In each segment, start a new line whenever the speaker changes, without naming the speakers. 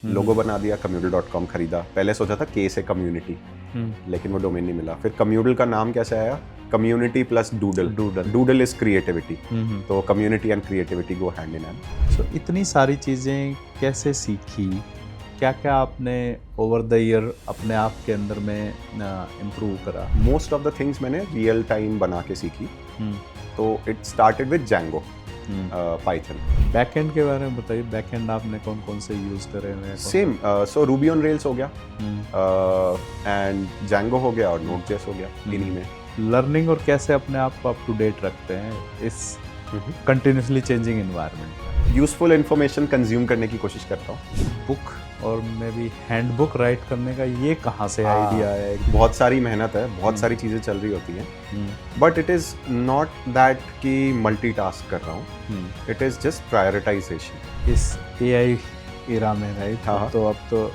लोगो बना दिया, communal.com खरीदा। पहले सोचा था के से कम्युनिटी, लेकिन वो डोमेन नहीं मिला। फिर कम्यूनल का नाम कैसे आया? Community plus doodle. Doodle is creativity, तो community and creativity go hand in hand.
So इतनी सारी चीज़ें कैसे सीखी? क्या क्या आपने ओवर द ईयर अपने आप के अंदर में इम्प्रूव करा?
मोस्ट ऑफ द थिंग्स मैंने रियल टाइम बना के सीखी। तो it started with Django, Python.
Backend के बारे में बताइए, बैकएंड आपने कौन कौन से यूज़ करे हुए हैं?
Same, so Ruby on rails हो गया एंड जैंगो हो गया और नोड.जेएस हो गया इन्हीं में।
लर्निंग और कैसे अपने आप को अप टू डेट रखते हैं इस कंटिन्यूसली चेंजिंग एनवायरनमेंट में?
यूजफुल इंफॉर्मेशन कंज्यूम करने की कोशिश करता हूँ।
बुक और मे बी हैंडबुक राइट करने का ये कहाँ से आइडिया आया?
बहुत सारी मेहनत है, बहुत सारी चीज़ें चल रही होती हैं, but it is not that कि मल्टीटास्क कर रहा हूँ, इट इज़ जस्ट प्रायोरिटाइजेशन।
इस एआई इरा में राइट,
हाँ।
तो अब तो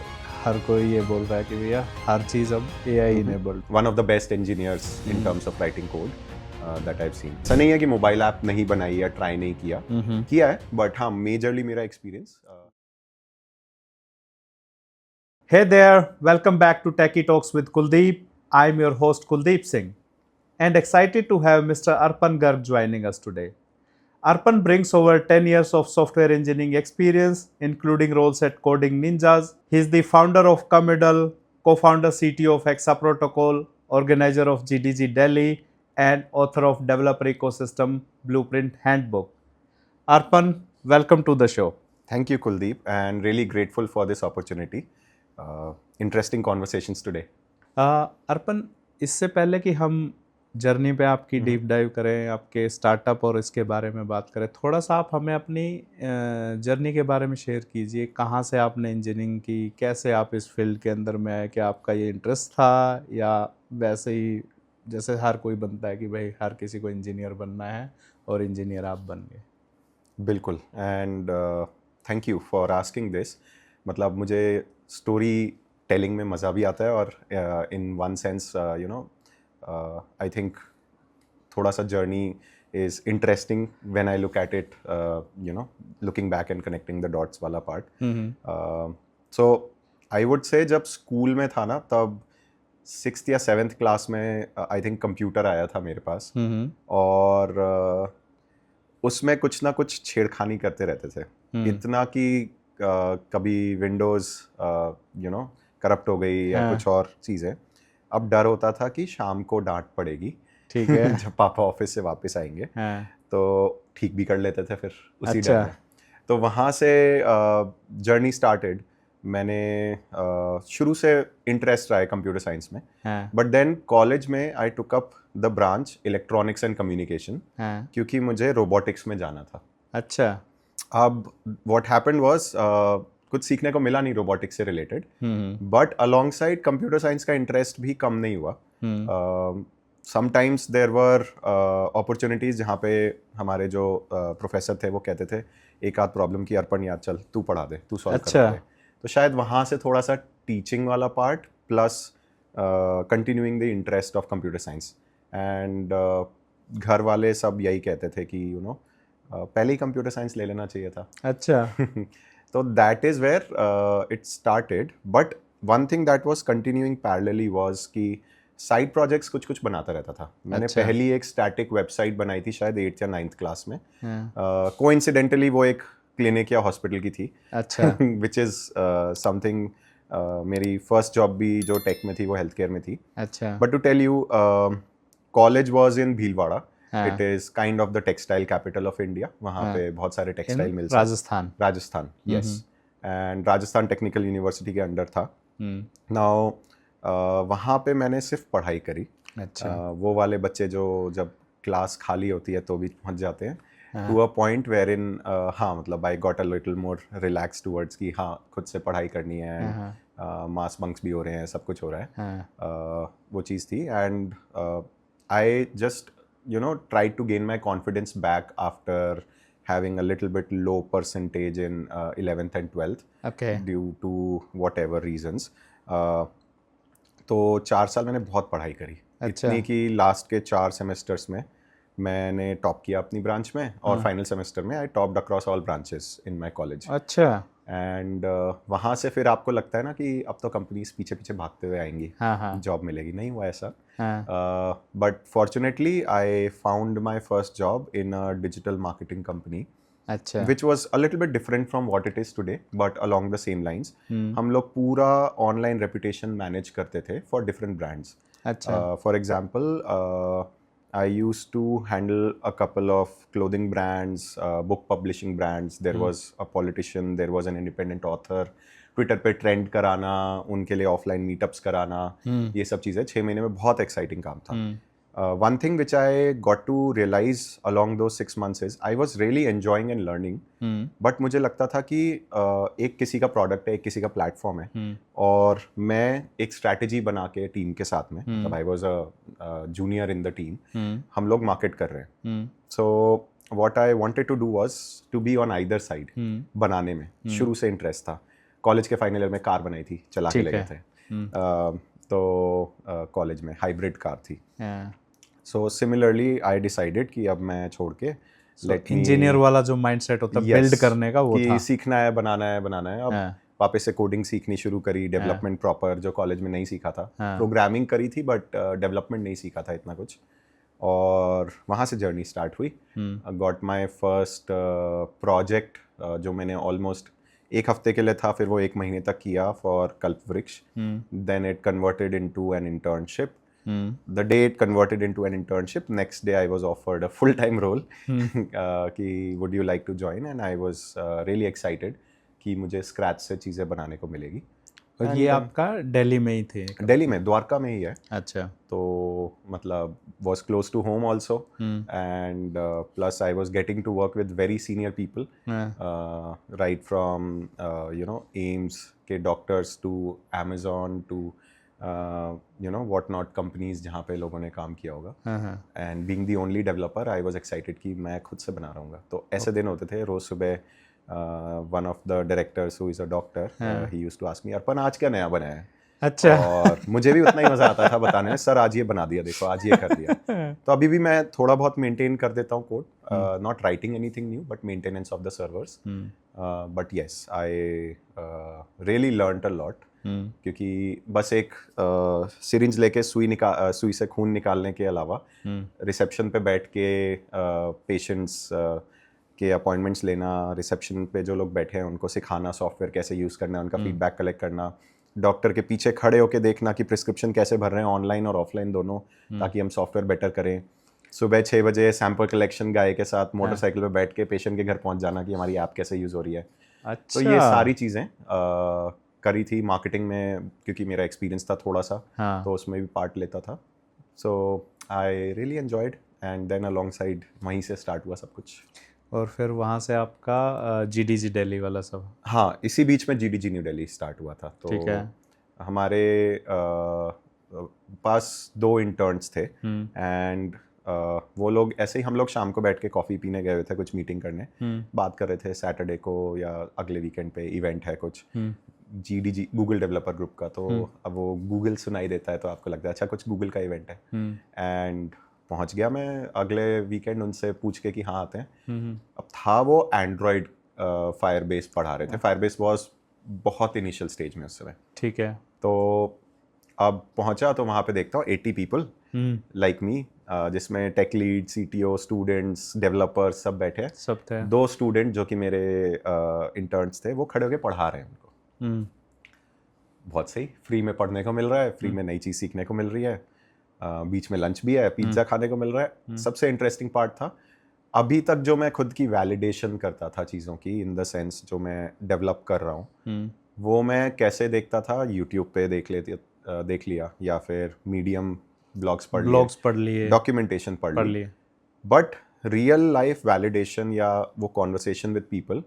हर कोई ये बोल रहा है कि भैया हर चीज़ अब AI enabled.
One of the best engineers in terms of writing code that I have seen. ऐसा नहीं है कि मोबाइल ऐप नहीं बनाई या ट्राई नहीं किया है, बट हाँ, मेजरली मेरा experience.
Hey there, welcome back to Techie Talks with Kuldeep. I'm your host Kuldeep Singh and excited to have Mr. Arpan Garg joining us today. Arpan brings over 10 years of software engineering experience, including roles at Coding Ninjas. He's the founder of Comedal, co-founder CTO of Hexa Protocol, organizer of GDG Delhi, and author of Developer Ecosystem Blueprint Handbook. Arpan, welcome to the show.
Thank you, Kuldeep, and really grateful for this opportunity. Interesting conversations today.
अर्पण, इससे पहले कि हम journey पे आपकी deep dive करें, आपके startup और इसके बारे में बात करें, थोड़ा सा आप हमें अपनी जर्नी के बारे में शेयर कीजिए। कहाँ से आपने इंजीनियरिंग की, कैसे आप इस फील्ड के अंदर में आए? क्या आपका ये इंटरेस्ट था या वैसे ही जैसे हर कोई बनता है कि भाई हर किसी को इंजीनियर बनना है और इंजीनियर आप बन गए?
बिल्कुल, and thank you for asking this. मतलब मुझे स्टोरी टेलिंग में मज़ा भी आता है और in one sense you know I think थोड़ा सा journey is interesting when I look at it, you know, looking back and connecting the dots वाला part. So I would say जब स्कूल में था ना, तब 6th या 7th क्लास में आई थिंक कंप्यूटर आया था मेरे पास, और उसमें कुछ ना कुछ छेड़खानी करते रहते थे। इतना कि कभी विंडोज़ यू नो करप्ट हो गई या कुछ और चीज़ें। अब डर होता था कि शाम को डांट पड़ेगी,
ठीक है।
जब पापा ऑफिस से वापस आएंगे, तो ठीक भी कर लेते थे फिर उसी डर में। तो वहाँ से जर्नी स्टार्टेड। मैंने शुरू से इंटरेस्ट रहा है कंप्यूटर साइंस में, बट देन कॉलेज में I took up the branch electronics and communication, क्योंकि मुझे रोबोटिक्स में जाना था।
अच्छा।
अब व्हाट हैपेंड वाज, कुछ सीखने को मिला नहीं रोबोटिक्स से related, but along side computer science का इंटरेस्ट भी कम नहीं हुआ। समटाइम्स देयर वर अपॉर्चुनिटीज़ जहाँ पे हमारे जो प्रोफेसर थे वो कहते थे एक आध प्रॉब्लम की, अर्पण यार चल तू पढ़ा दे, तू सॉल्व करा दे। तो शायद वहाँ से थोड़ा सा टीचिंग वाला part plus continuing the interest of computer science. And घर वाले सब यही कहते थे कि यू नो पहले ही कंप्यूटर साइंस ले लेना चाहिए था।
अच्छा।
तो that is where it started, but one thing that was continuing parallelly was कि साइड प्रोजेक्ट्स कुछ कुछ बनाता रहता था। मैंने पहली एक स्टैटिक वेबसाइट बनाई थी शायद 8th या 9th क्लास में। कोइंसिडेंटली वो एक क्लिनिक या हॉस्पिटल की थी।
अच्छा।
विच इज़ समथिंग, मेरी फर्स्ट जॉब भी जो टेक में थी वो हेल्थ केयर में थी।
अच्छा।
But to tell you, college was in Bhilwara. It is kind of the textile capital of India. वहाँ पे बहुत सारे textile mills. Rajasthan, yes. And Rajasthan technical university के अंडर था। नाउ वहाँ पे मैंने सिर्फ पढ़ाई करी।
अच्छा।
वो वाले बच्चे जो जब क्लास खाली होती है तो भी पहुँच जाते हैं टू अ पॉइंट वेयर इन, हाँ मतलब आई got a little more relax towards कि हाँ खुद से पढ़ाई करनी है, मास बंक्स भी हो रहे हैं, सब कुछ हो रहा है। वो चीज़ थी। And I just you know tried to gain my confidence back after having a little bit low percentage in 11th and 12th,
okay,
due to whatever reasons. तो 4 साल मैंने बहुत पढ़ाई करी।
अच्छा।
इतनी कि लास्ट के 4 सेमेस्टर्स में मैंने टॉप किया अपनी ब्रांच में, और फाइनल सेमेस्टर में I topped across all branches in my college.
अच्छा।
एंड वहाँ से फिर आपको लगता है ना कि अब तो कंपनीज पीछे पीछे भागते हुए आएंगी,
हाँ हाँ
जॉब मिलेगी, नहीं हुआ ऐसा.
हाँ.
But fortunately I found my first job in a digital marketing company
अच्छा.
which was a little bit different from what it is today, but along the same lines. हम लोग पूरा ऑनलाइन रेपुटेशन मैनेज करते थे for different brands.
अच्छा.
For example, I used to handle a couple of clothing brands, book publishing brands. There was a politician, there was an independent author. Twitter पे trend कराना, उनके लिए offline meetups कराना, ये सब चीज़ें 6 महीने में बहुत एक्साइटिंग काम था. One thing which I got to realize along those 6 months is I was really enjoying and learning. But मुझे लगता था कि एक किसी का प्रोडक्ट है, एक किसी का प्लेटफॉर्म है, और मैं एक स्ट्रैटेजी बना के टीम के साथ में, मतलब I was a junior in the team, हम लोग मार्केट कर रहे हैं. So what I wanted to do was to be on either side. बनाने में शुरू से इंटरेस्ट था. कॉलेज के फाइनल ईयर में कार बनाई थी, चला के ले गए थे. तो कॉलेज में हाइब्रिड कार थी. सो सिमिलरली आई डिसाइडेड कि अब मैं छोड़ के
इंजीनियर वाला जो माइंडसेट होता है बिल्ड करने का, वो था
सीखना है, बनाना है. अब वापस से कोडिंग सीखनी शुरू करी, डेवलपमेंट प्रॉपर, जो कॉलेज में नहीं सीखा था. प्रोग्रामिंग करी थी बट डेवलपमेंट नहीं सीखा था इतना कुछ. और वहाँ से जर्नी स्टार्ट हुई. गॉट माई फर्स्ट प्रोजेक्ट जो मैंने ऑलमोस्ट एक हफ्ते के लिए था, फिर वो 1 महीने तक किया for Kalpavriksha. Then it converted into an internship. The day it converted into an internship, next day I was offered a full-time role. कि would you like to join? And I was really excited कि मुझे scratch से चीज़ें बनाने को मिलेगी.
और ये आपका दिल्ली में ही थे?
दिल्ली में, द्वारका में ही है.
अच्छा.
तो मतलब was close to home also. And plus I was getting to work with very senior people. Right from AIIMS के doctors to Amazon to what not companies जहाँ पे लोगों ने काम किया होगा. And being the only developer, I was excited कि मैं खुद से बना रहा हूँ. तो ऐसे दिन होते थे रोज सुबह. One of the directors who is a doctor, he used to ask me, अर्पण आज क्या नया बनाया है?
अच्छा.
और मुझे भी उतना ही मजा आता था बताने में, सर आज ये बना दिया, देखो आज ये कर दिया. तो अभी भी मैं थोड़ा बहुत मेंटेन कर देता हूँ code, not writing anything new but maintenance of the servers. But yes, I really learned a lot. क्योंकि बस एक सिरिंज लेके सुई से खून निकालने के अलावा रिसेप्शन पे बैठ के पेशेंट्स के अपॉइंटमेंट्स लेना, रिसेप्शन पे जो लोग बैठे हैं उनको सिखाना सॉफ्टवेयर कैसे यूज़ करना है, उनका फीडबैक कलेक्ट करना, डॉक्टर के पीछे खड़े होके देखना कि प्रिस्क्रिप्शन कैसे भर रहे हैं ऑनलाइन और ऑफलाइन दोनों, ताकि हम सॉफ्टवेयर बेटर करें. सुबह 6 बजे सैंपल कलेक्शन गाय के साथ मोटरसाइकिल पे बैठ के पेशेंट के घर पहुंच जाना कि हमारी ऐप कैसे यूज़ हो रही है.
अच्छा.
तो ये सारी चीज़ें करी थी मार्केटिंग में, क्योंकि मेरा एक्सपीरियंस था थोड़ा सा. तो उसमें भी पार्ट लेता था. So I really enjoyed and then alongside वहीं से स्टार्ट हुआ सब कुछ.
और फिर वहाँ से आपका GDG दिल्ली वाला सब?
हाँ, इसी बीच में GDG न्यू दिल्ली स्टार्ट हुआ था. तो
ठीक है.
हमारे पास 2 इंटर्न्स थे. एंड वो लोग ऐसे ही, हम लोग शाम को बैठ के कॉफ़ी पीने गए हुए थे, कुछ मीटिंग करने, बात कर रहे थे सैटरडे को या अगले वीकेंड पे इवेंट है कुछ GDG गूगल डेवलपर ग्रुप का. तो अब वो गूगल सुनाई देता है तो आपको लगता है अच्छा कुछ गूगल का इवेंट है. एंड पहुंच गया मैं अगले वीकेंड उनसे पूछ के कि हाँ आते हैं. अब था वो एंड्रॉयड फायरबेस पढ़ा रहे थे. फायरबेस वॉज बहुत इनिशियल स्टेज में उस समय.
ठीक है.
तो अब पहुंचा तो वहाँ पे देखता हूँ 80 पीपल लाइक मी, जिसमें tech lead, CTO, students, developers सब बैठे हैं.
सब थे. 2
स्टूडेंट जो कि मेरे इंटर्न्स थे वो खड़े होके पढ़ा रहे हैं उनको. बहुत सही, फ्री में पढ़ने को मिल रहा है, फ्री में नई चीज़ सीखने को मिल रही है, बीच में लंच भी है, पिज्ज़ा खाने को मिल रहा है. सबसे इंटरेस्टिंग पार्ट था अभी तक जो मैं खुद की वैलिडेशन करता था चीज़ों की, इन द सेंस जो मैं डेवलप कर रहा हूँ, वो मैं कैसे देखता था, यूट्यूब पे देख लिया या फिर मीडियम ब्लॉग्स पढ़ लिए, डॉक्यूमेंटेशन पढ़ लिए. बट रियल लाइफ वैलिडेशन या वो कॉन्वर्सेशन विद पीपल,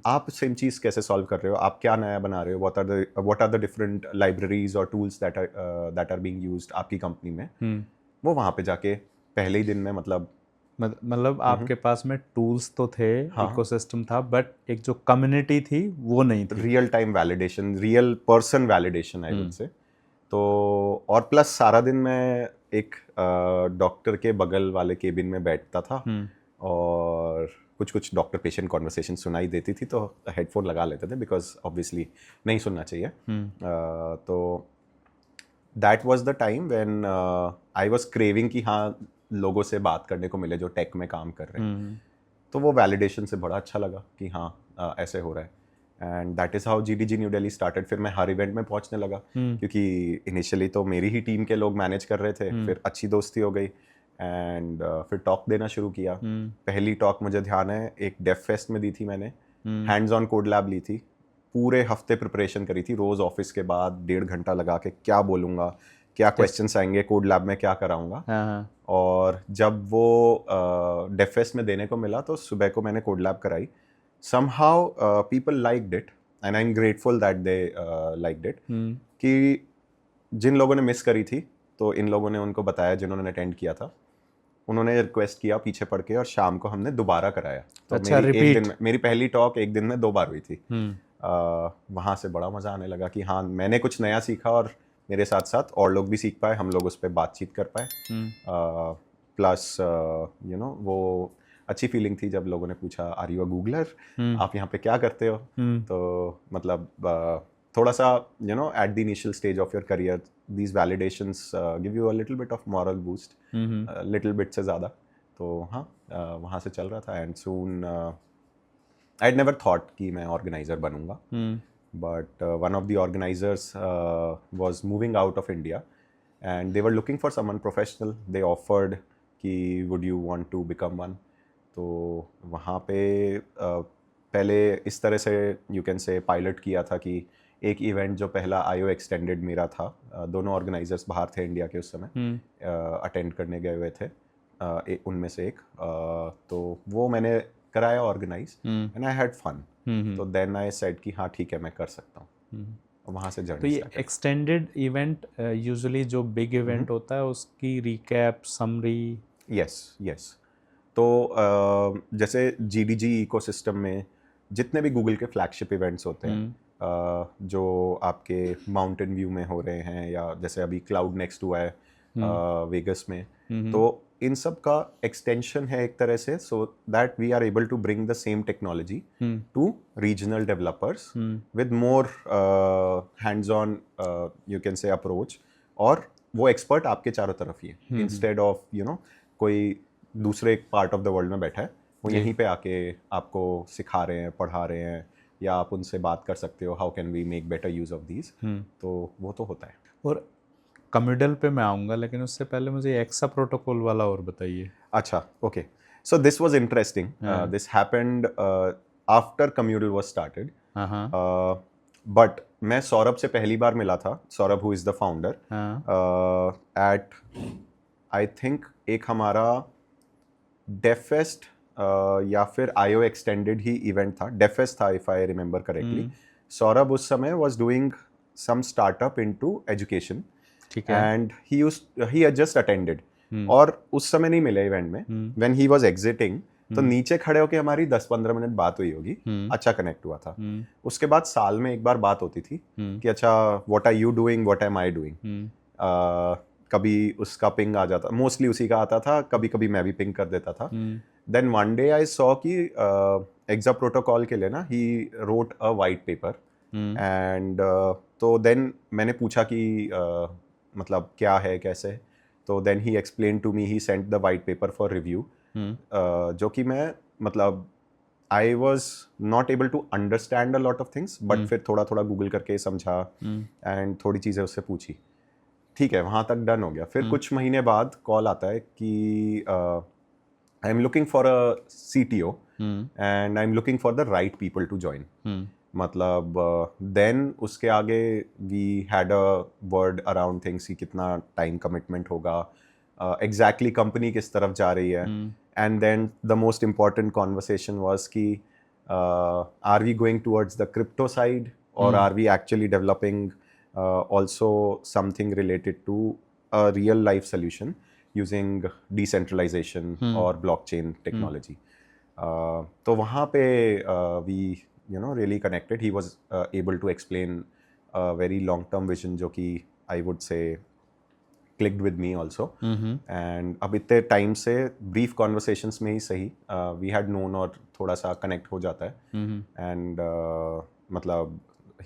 आप सेम चीज़ कैसे सॉल्व कर रहे हो, आप क्या नया बना रहे हो, what are the different libraries और tools that are being used आपकी कंपनी में, वो वहाँ पे जाके पहले ही दिन में
मतलब आपके पास में टूल्स तो थे, इकोसिस्टम था, बट एक जो कम्युनिटी थी वो नहीं थी.
Real time validation, real person validation I would से. तो और प्लस सारा दिन मैं एक डॉक्टर के बगल वाले केबिन में बैठता था और कुछ कुछ डॉक्टर पेशेंट कॉन्वर्सेशन सुनाई देती थी तो हेडफोन लगा लेते थे बिकॉज ऑब्वियसली नहीं सुनना चाहिए. तो that was the time when I was craving कि हाँ लोगों से बात करने को मिले जो टेक में काम कर रहे हैं. तो वो वैलिडेशन से बड़ा अच्छा लगा कि हाँ ऐसे हो रहा है. And that is how GDG new Delhi started. फिर मैं हर इवेंट में पहुंचने लगा क्योंकि इनिशियली तो मेरी ही टीम के लोग मैनेज कर रहे थे. फिर अच्छी दोस्ती हो गई एंड फिर टॉक देना शुरू किया. पहली टॉक मुझे ध्यान है एक डेफ फेस्ट में दी थी मैंने. हैंड्स ऑन कोड लैब ली थी. पूरे हफ्ते प्रिपरेशन करी थी. रोज़ ऑफिस के बाद 1.5 घंटा लगा के क्या बोलूँगा, क्या क्वेश्चंस आएंगे, कोड लैब में क्या कराऊंगा. और जब वो डेफ फेस्ट में देने को मिला तो सुबह को मैंने कोड लैब कराई. somehow people liked it and I'm grateful that they liked it. कि जिन लोगों ने मिस करी थी तो इन लोगों ने उनको बताया, जिन्होंने अटेंड किया था उन्होंने रिक्वेस्ट किया पीछे पड़ के और शाम को हमने दोबारा कराया. तो
अच्छा,
मेरी पहली टॉक एक दिन में 2 बार हुई थी. वहाँ से बड़ा मज़ा आने लगा कि हाँ मैंने कुछ नया सीखा और मेरे साथ साथ और लोग भी सीख पाए, हम लोग उस पर बातचीत कर पाए. प्लस वो अच्छी फीलिंग थी जब लोगों ने पूछा आर यू अ गूगलर, आप यहाँ पे क्या करते हो. तो मतलब थोड़ा सा at the initial stage of your career these validations give you a little bit of moral boost, little bit से ज़्यादा. तो हाँ वहाँ से चल रहा था. And soon I had never thought कि मैं ऑर्गेनाइजर बनूंगा. But one of the organisers was moving out of India and they were looking for someone professional. They offered कि would you want to become one. तो वहाँ पे पहले इस तरह से यू कैन से पायलट किया था कि एक इवेंट जो पहला IO एक्सटेंडेड मेरा था, दोनों ऑर्गेनाइजर्स बाहर थे इंडिया के उस समय, अटेंड करने गए हुए थे उनमें से एक. तो वो मैंने कराया organize and I had fun. तो देन आई सेड कि हाँ ठीक है मैं कर सकता हूँ. वहाँ से जर्नी.
तो ये एक्सटेंडेड इवेंट यूजुअली जो बिग इवेंट होता है उसकी रिकैप समरी.
यस. तो जैसे GDG इकोसिस्टम में जितने भी गूगल के फ्लैगशिप इवेंट्स होते हैं, जो आपके माउंटेन व्यू में हो रहे हैं या जैसे अभी क्लाउड नेक्स्ट हुआ है वेगस में, तो इन सब का एक्सटेंशन है एक तरह से, so that we are able to bring the same technology to regional developers with more hands on you can say approach. और वो एक्सपर्ट आपके चारों तरफ ही है, इंस्टेड ऑफ कोई दूसरे एक पार्ट ऑफ द वर्ल्ड में बैठा है, वो यहीं पे आके आपको सिखा रहे हैं, पढ़ा रहे हैं, या आप उनसे बात कर सकते हो how can we make better use of these. तो वो तो होता है.
और कम्यूडल पे मैं आऊँगा, लेकिन उससे पहले मुझे एक्सा प्रोटोकॉल वाला और बताइए.
अच्छा, okay. So this was interesting. This happened after Commudle was started. But मैं सौरभ से पहली बार मिला था. Saurabh who is the founder at I think एक हमारा डेफेस्ट या फिर IO एक्सटेंडेड ही इवेंट था. डेफेस्ट था if I remember correctly. Saurabh उस समय was doing some startup into education and he had just attended. और उस समय नहीं मिले इवेंट में. व्हेन ही वाज एग्जिटिंग तो नीचे खड़े होके हमारी 10-15 मिनट बात हुई होगी. अच्छा कनेक्ट हुआ था. उसके बाद साल में एक बार बात होती थी कि अच्छा what are you doing, what am I doing. कभी उसका पिंग आ जाता, मोस्टली उसी का आता था, कभी कभी मैं भी पिंग कर देता था. Then one day I saw कि एग्जा प्रोटोकॉल के लिए ना he wrote a white paper. And तो देन मैंने पूछा कि मतलब क्या है कैसे. तो then he explain to me, he sent the white paper for review, जो कि मैं मतलब I was not able to understand a lot of things, but फिर थोड़ा थोड़ा गूगल करके समझा एंड थोड़ी चीज़ें उससे पूछी. ठीक है, वहाँ तक डन हो गया. फिर कुछ महीने बाद कॉल आता है कि I am looking for a CTO and I am looking for the right people to join. मतलब देन उसके आगे we had a word around things कि कितना टाइम कमिटमेंट होगा, एग्जैक्टली कंपनी किस तरफ जा रही है. And then the most important conversation was कि are we going towards the crypto side और are we actually developing also something related to a real life solution using decentralization or blockchain technology. तो वहाँ पे we really connected. He was able to explain a very long term vision, जो कि I would say clicked with me also. And अब इतने time से brief conversations में ही सही we had known और थोड़ा सा connect हो जाता है. And मतलब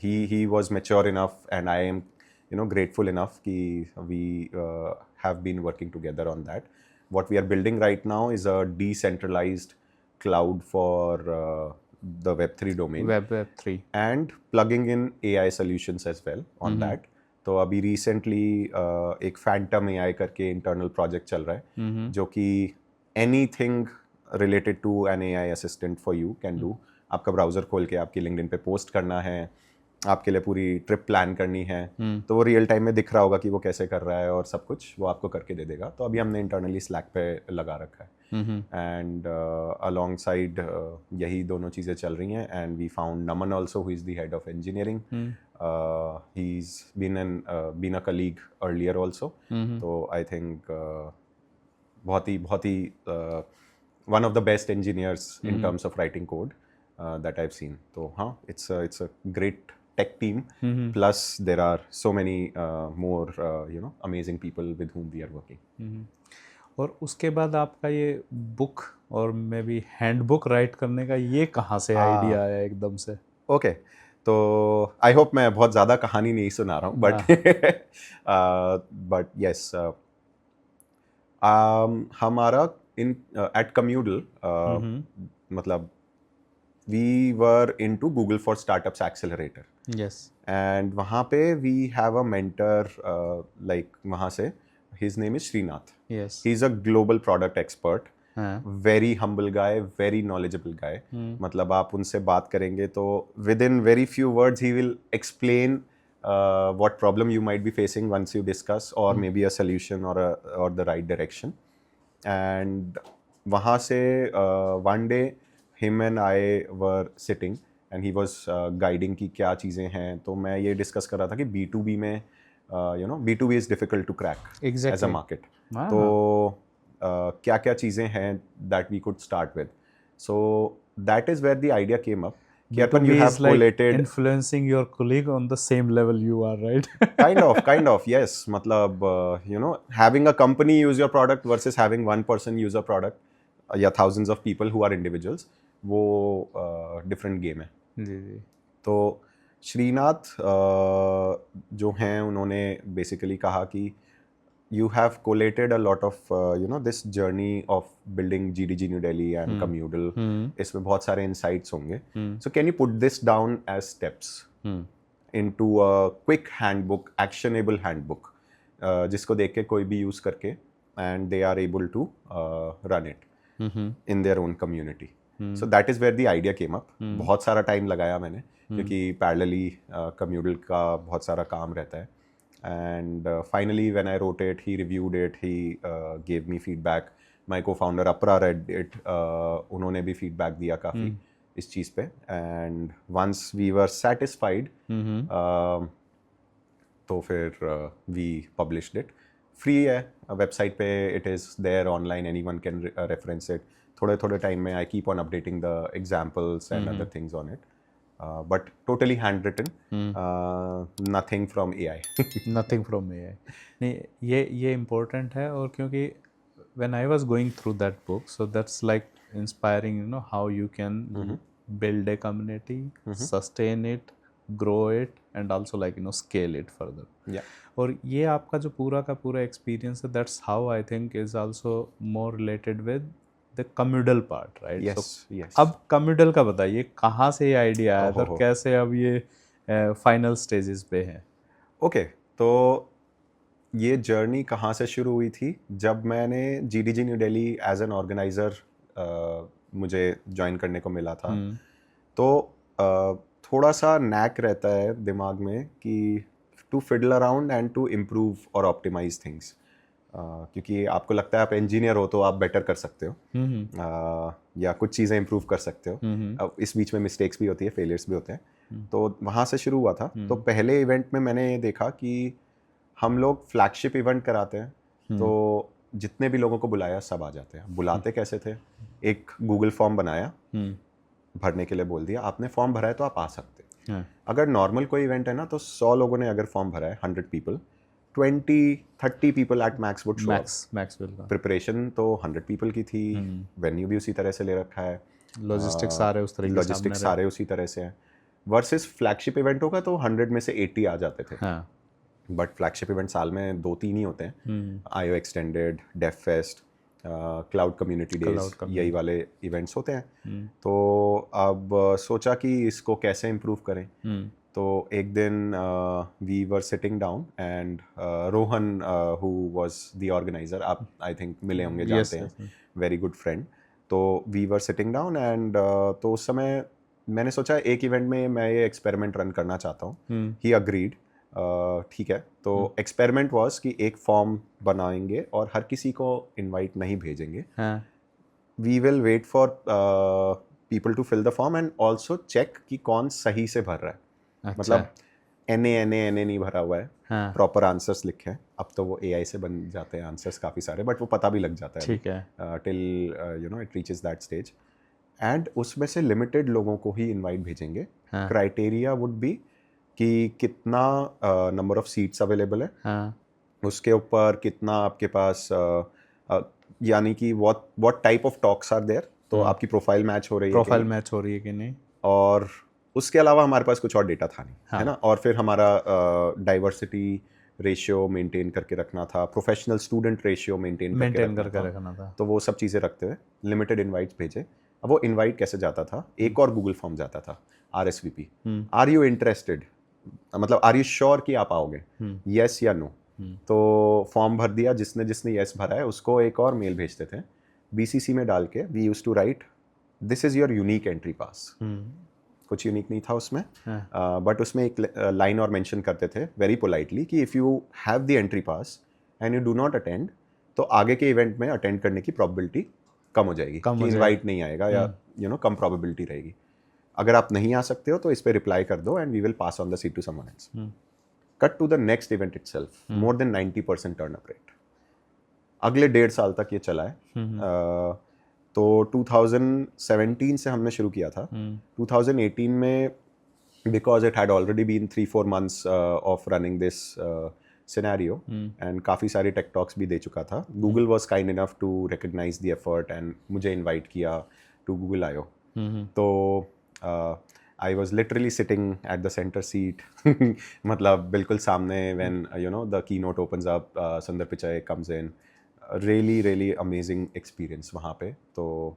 he was mature enough and I am grateful enough कि we have been working together on that. What we are building right now is a decentralized cloud for the Web3 domain.
Web3.
And plugging in AI solutions as well on that. तो अभी recently एक Phantom AI करके internal project चल रहा है जो कि anything related to an AI assistant for you can do. आपका ब्राउज़र खोल के आपकी LinkedIn पे पोस्ट करना है, आपके लिए पूरी ट्रिप प्लान करनी है, तो वो रियल टाइम में दिख रहा होगा कि वो कैसे कर रहा है और सब कुछ वो आपको करके दे देगा. तो अभी हमने इंटरनली Slack पे लगा रखा है. एंड अलॉन्ग साइड यही दोनों चीज़ें चल रही हैं. And we found Naman also who is the head of engineering. He is been a colleague earlier also. तो आई थिंक बहुत ही one of the best engineers in terms of writing code that I've seen. So it's a great tech team. Plus there are so many more amazing people with whom we are working.
और उसके बाद आपका ये book और may be handbook right करने का ये कहाँ से आइडिया आया एकदम से?
ओके, तो आई होप मैं बहुत ज़्यादा कहानी नहीं सुना रहा हूँ, बट यस, हमारा इन एट कम्यूडल मतलब we were into Google for Startups Accelerator.
Yes.
And वहाँ पे we have a mentor like वहाँ से, his name is Srinath.
Yes.
He's a global product expert. Very humble guy, very knowledgeable guy. मतलब आप उनसे बात करेंगे तो within very few words he will explain what problem you might be facing once you discuss, or maybe a solution or the right direction. And वहाँ से one day him and I were sitting and he was guiding कि क्या चीज़ें हैं. तो मैं ये discuss कर रहा था कि B2B में B2B is difficult to crack as a market. तो क्या क्या चीज़ें हैं that we could start with. So that is where the idea came up.
B2B you have is like influencing your colleague on the same level you are, right?
kind of, yes. मतलब having a company use your product versus having one person use a product या thousands of people who are individuals, वो different game है.
जी जी.
तो श्रीनाथ जो हैं उन्होंने basically कहा कि you have collated a lot of this journey of building GDG new Delhi and Commudle. इसमें बहुत सारे इंसाइट्स होंगे. So can you put this down as steps into a quick handbook, actionable handbook, जिसको देख के कोई भी यूज़ करके and they are able to run it in their own community. So that is where the idea came up. बहुत सारा time लगाया मैंने क्योंकि पैरेलली कम्यूडल का बहुत सारा काम रहता है. And finally when I wrote it, he reviewed it, he gave me feedback. My cofounder Apara read it, उन्होंने भी फीडबैक दिया काफ़ी इस चीज़ पे. And once we were satisfied तो फिर वी पब्लिश्ड इट. फ्री है वेबसाइट पे, it is there online, anyone can reference it. थोड़े टाइम में I keep on updating the examples and other things on it, but totally handwritten. Nothing from AI.
Nothing from AI. नहीं, ये important है. और क्योंकि when I was going through that book, so that's like inspiring, how you can build a community, sustain it, grow it, and also like scale it further.
Yeah.
और ये आपका जो पूरा का पूरा experience है, that's how I think is also more related with the Commudle part, right?
Yes, yes.
अब कम्यूडल का बताइए, कहाँ से ये आइडिया आया था और कैसे अब ये फाइनल स्टेजेस पे है?
ओके, तो ये जर्नी कहाँ से शुरू हुई थी? जब मैंने GDG new Delhi as an organizer मुझे ज्वाइन करने को मिला था, तो थोड़ा सा नैक रहता है दिमाग में कि to fiddle around and to improve और ऑप्टिमाइज थिंग्स. क्योंकि आपको लगता है आप इंजीनियर हो तो आप बेटर कर सकते हो, या कुछ चीज़ें इम्प्रूव कर सकते हो. अब इस बीच में मिस्टेक्स भी होती है, फेलियर्स भी होते हैं. तो वहाँ से शुरू हुआ था. तो पहले इवेंट में मैंने ये देखा कि हम लोग फ्लैगशिप इवेंट कराते हैं, तो जितने भी लोगों को बुलाया सब आ जाते हैं. बुलाते कैसे थे? एक गूगल फॉर्म बनाया, भरने के लिए बोल दिया, आपने फॉर्म भरा है तो आप आ सकते हैं. अगर नॉर्मल कोई इवेंट है ना, तो 100 लोगों ने अगर फॉर्म भरा है, 100 people, 20-30 people at max would show up.
Max will का
प्रिपरेशन तो 100 people की थी, वेन्यू भी उसी तरह से ले रखा है,
लॉजिस्टिक्स सारे उस तरीके से
लॉजिस्टिक्स सारे उसी तरह से हैं. वर्सेस फ्लैगशिप इवेंट होगा तो 100 में से 80 आ जाते थे.
हाँ
बट फ्लैगशिप इवेंट साल में 2-3 ही होते हैं. I O extended, DevFest, cloud community days, यही वाले इवेंट्स होते हैं. तो अब सोचा कि इसको कैसे इम्प्रूव करें. तो एक दिन we were sitting down and Rohan who was the organizer, आप आई थिंक मिले होंगे, जानते हैं, वेरी गुड फ्रेंड. तो we were sitting down and तो उस समय मैंने सोचा एक इवेंट में मैं ये एक्सपेरिमेंट रन करना चाहता हूँ. He agreed. ठीक है. तो एक्सपेरिमेंट वाज कि एक फॉर्म बनाएंगे और हर किसी को इनवाइट नहीं भेजेंगे. We will wait for people to fill the form and also check कि कौन सही से भर रहा है. मतलब एन नहीं भरा हुआ है, प्रॉपर आंसर्स लिखे हैं. अब तो वो एआई से बन जाते हैं आंसर्स काफ़ी सारे, बट वो पता भी लग जाता है.
ठीक है.
Till it reaches that stage. And उसमें से लिमिटेड लोगों को ही इनवाइट भेजेंगे. क्राइटेरिया वुड बी कि कितना नंबर ऑफ सीट्स अवेलेबल है, उसके ऊपर कितना आपके पास यानी कि what type of talks are there. तो आपकी प्रोफाइल मैच हो रही है कि नहीं. और उसके अलावा हमारे पास कुछ और डेटा था नहीं. है ना. और फिर हमारा डाइवर्सिटी रेशियो मेंटेन करके रखना था, प्रोफेशनल स्टूडेंट रेशियो मेंटेन करके रखना था. तो वो सब चीज़ें रखते हुए लिमिटेड इनवाइट्स भेजे. अब वो इनवाइट कैसे जाता था, एक और गूगल फॉर्म जाता था, RSVP, आर यू इंटरेस्टेड, मतलब आर यू श्योर कि आप आओगे, येस या नो. तो फॉर्म भर दिया, जिसने येस भरा है उसको एक और मेल भेजते थे BCC में डाल के. We used to write this is your unique entry pass. कुछ यूनिक नहीं था उसमें, बट उसमें एक लाइन और मेंशन करते थे वेरी पोलाइटली कि if you have the entry pass and you do not attend, तो आगे के इवेंट में अटेंड करने की प्रोबेबिलिटी कम हो जाएगी, कि इनवाइट नहीं आएगा या कम प्रोबेबिलिटी रहेगी. अगर आप नहीं आ सकते हो तो इस पर रिप्लाई कर दो and we will pass on the seat to someone else. Cut to the next event itself, more than 90% turn up rate. अगले 1.5 साल तक ये चला है. तो 2017 से हमने शुरू किया था. 2018 में because it had already been 3-4 months of running this scenario and काफ़ी सारे टेक टॉक्स भी दे चुका था. Google was kind enough to recognise the effort and मुझे इन्वाइट किया टू गूगल आयो. तो I was literally sitting at the centre seat, मतलब बिल्कुल सामने when the keynote opens up, Sundar Pichai comes in. Really amazing experience वहाँ पे. तो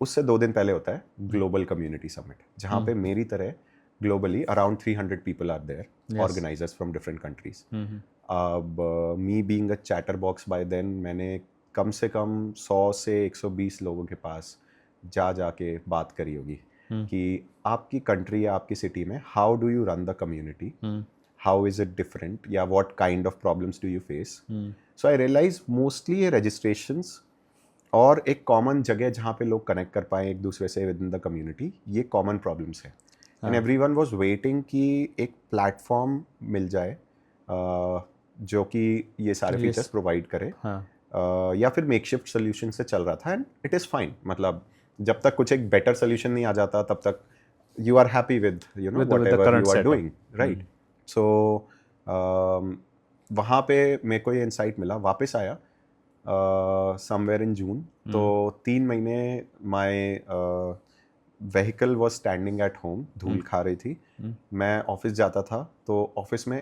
उससे 2 दिन पहले होता है ग्लोबल कम्युनिटी समिट, जहाँ पे मेरी तरह globally around 300 people are there, organisers from different countries. अब me being a chatterbox by then, मैंने कम से कम 100 से 120 लोगों के पास जाके बात करी होगी कि आपकी कंट्री या आपकी सिटी में how do you run the community, how is it different, या what kind of problems do you face. So I realise mostly ये रजिस्ट्रेशंस और एक कॉमन जगह जहाँ पे लोग कनेक्ट कर पाएँ एक दूसरे से विद इन द कम्युनिटी, ये कॉमन प्रॉब्लम्स है. एंड एवरीवन वाज वेटिंग कि एक प्लेटफॉर्म मिल जाए जो कि ये सारे फीचर्स प्रोवाइड करे, या फिर मेकशिफ्ट सोल्यूशन से चल रहा था. एंड इट इज़ फाइन, मतलब जब तक कुछ एक बेटर सोल्यूशन नहीं आ जाता तब तक you are happy with whatever you are doing, right. So वहाँ पे मेरे को ये इंसाइट मिला, वापस आया समवेयर इन जून. तो 3 महीने my vehicle was standing at home, धूल खा रही थी. मैं ऑफिस जाता था तो ऑफिस में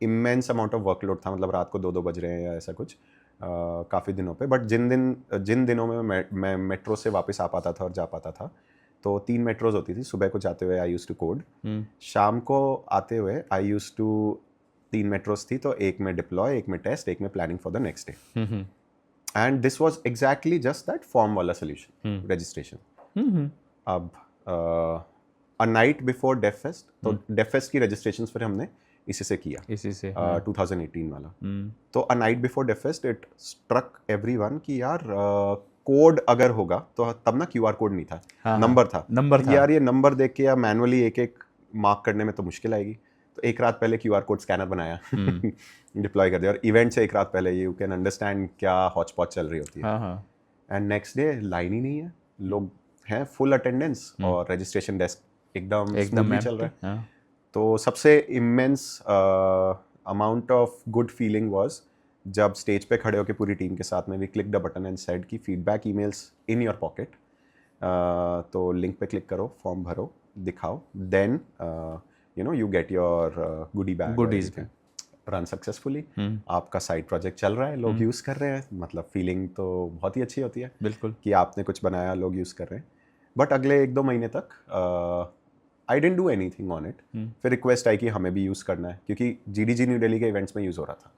इमेंस अमाउंट ऑफ वर्कलोड था, मतलब रात को 2-2 बज रहे हैं या ऐसा कुछ काफ़ी दिनों पे. बट जिन दिनों में मैं मेट्रो से वापस आ पाता था और जा पाता था, तो 3 मेट्रोज होती थी. सुबह को जाते हुए आई यूज टू कोड, शाम को आते हुए आई यूज टू 3 मेट्रोज थी, तो एक में डिप्लॉय, एक में टेस्ट, एक में planning for the next day. And this was exactly just that form वाला सोल्यूशन, रजिस्ट्रेशन. अब a night before DevFest, तो डेफ फेस्ट की रजिस्ट्रेशन फिर हमने इसी से किया, 2018 वाला. तो a night before DevFest it struck everyone कि यार कोड अगर होगा तो तब ना QR कोड नहीं था, नंबर था. यार ये नंबर देख के या मैनुअली एक मार्क करने में तो मुश्किल आएगी. तो एक रात पहले QR कोड स्कैनर बनाया, डिप्लॉय कर दिया. और इवेंट से एक रात पहले यू कैन अंडरस्टैंड क्या हॉटस्पॉट चल रही होती है. एंड नेक्स्ट डे लाइन ही नहीं है, लोग हैं फुल अटेंडेंस और रजिस्ट्रेशन डेस्क एकदम चल रहा है. तो सबसे immense amount of good feeling was जब स्टेज पे खड़े होकर पूरी टीम के साथ में we click the button and said कि feedback emails in your pocket, तो लिंक पे क्लिक करो, फॉर्म भरो, दिखाओ, then you get your goodie bag,
Goodies
run successfully, आपका साइड प्रोजेक्ट चल रहा है, लोग यूज़ कर रहे हैं, मतलब फीलिंग तो बहुत ही अच्छी होती है
बिल्कुल
कि आपने कुछ बनाया, लोग यूज़ कर रहे हैं. बट अगले 1-2 महीने तक I didn't do anything on it. फिर रिक्वेस्ट आई कि हमें भी यूज़ करना है, क्योंकि GDG न्यू दिल्ली के इवेंट्स में यूज़ हो रहा था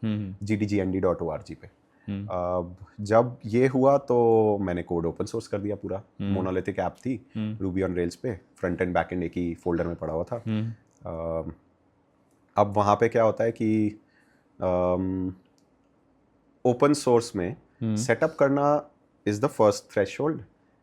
gdgnd.org पे. जब ये हुआ तो मैंने कोड ओपन सोर्स कर दिया पूरा. मोनोलिथिक ऐप थी रूबी ऑन रेल्स पे, फ्रंट एंड बैक एंड एक ही फोल्डर में पड़ा हुआ था. अब वहाँ पे क्या होता है कि ओपन सोर्स में सेटअप करना is the first threshold.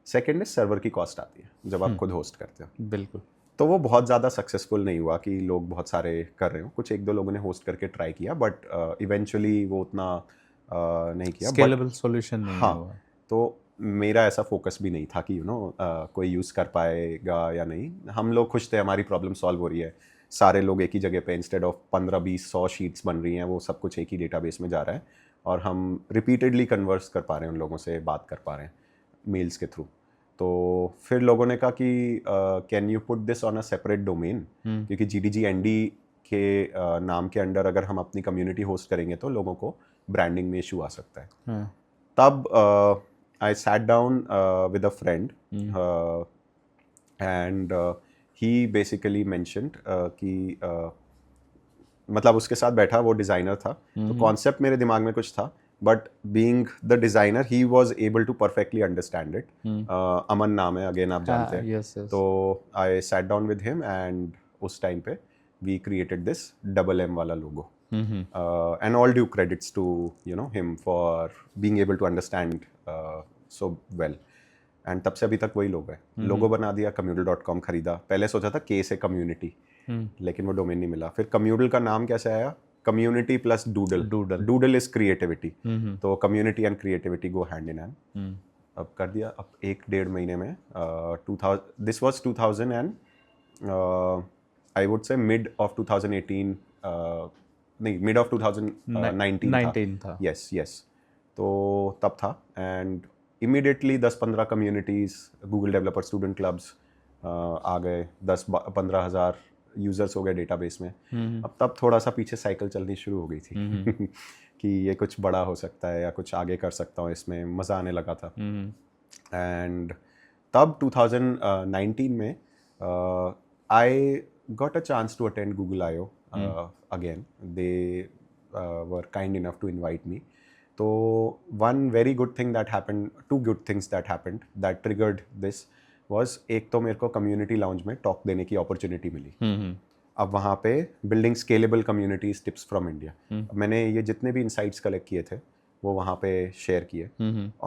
Second is server की कॉस्ट आती है जब आप खुद होस्ट करते हो.
बिल्कुल.
तो वो बहुत ज़्यादा सक्सेसफुल नहीं हुआ कि लोग बहुत सारे कर रहे हो. कुछ 1-2 लोगों ने होस्ट करके ट्राई किया, बट इवेंचुअली वो उतना नहीं किया.
स्केलेबल सॉल्यूशन नहीं
हाँ,
हुआ.
तो मेरा ऐसा फोकस भी नहीं था कि कोई यूज़ कर पाएगा या नहीं. हम लोग खुश थे, हमारी प्रॉब्लम सॉल्व हो रही है, सारे लोग एक ही जगह पे, इंस्टेड ऑफ 15-20-100 शीट्स बन रही हैं, वो सब कुछ एक ही डेटाबेस में जा रहा है और हम रिपीटेडली कन्वर्स कर पा रहे हैं, उन लोगों से बात कर पा रहे हैं मेल्स के थ्रू. तो फिर लोगों ने कहा कि can you put this on a separate domain, क्योंकि GDGND के नाम के अंडर अगर हम अपनी कम्युनिटी होस्ट करेंगे तो लोगों को ब्रांडिंग में इशू आ सकता है. तब I sat down with a friend and he basically mentioned कि मतलब उसके साथ बैठा, वो डिज़ाइनर था, तो कॉन्सेप्ट मेरे दिमाग में कुछ था, but being the designer he was able to perfectly understand it. Aman नाम है, अगेन आप जानते हैं.
yes, yes.
तो I sat down with him and उस टाइम पे वी क्रिएटेड दिस MM वाला लोगो. And all due credits to him for being able to understand so well. And तब से अभी तक वही लोगो है. लोगो बना दिया, Communal.com खरीदा. पहले सोचा था K से कम्युनिटी, लेकिन वो डोमेन नहीं मिला. फिर Communal का नाम कैसे आया? Community plus doodle. Doodle is creativity, तो community and creativity go hand in hand. अब कर दिया. अब 1-1.5 महीने में 2000, this was 2000 and I would say mid of 2018, नहीं, मिड ऑफ 2019
था.
यस. तो तब था. And immediately 10-15 communities, Google developer student clubs आ गए. 10-15 हज़ार यूज़र्स हो गए डेटाबेस में. अब तब थोड़ा सा पीछे साइकिल चलनी शुरू हो गई थी कि ये कुछ बड़ा हो सकता है या कुछ आगे कर सकता हूँ, इसमें मज़ा आने लगा था. एंड तब 2019 में I got a chance to attend Google I/O again. They were kind enough to invite me. So one very good thing that happened, two good things that happened that triggered this was, एक तो मेरे को community lounge में talk देने की opportunity मिली. अब वहाँ पे building scalable communities tips from India, मैंने ये जितने भी इंसाइट्स कलेक्ट किए थे वो वहाँ पे शेयर किए.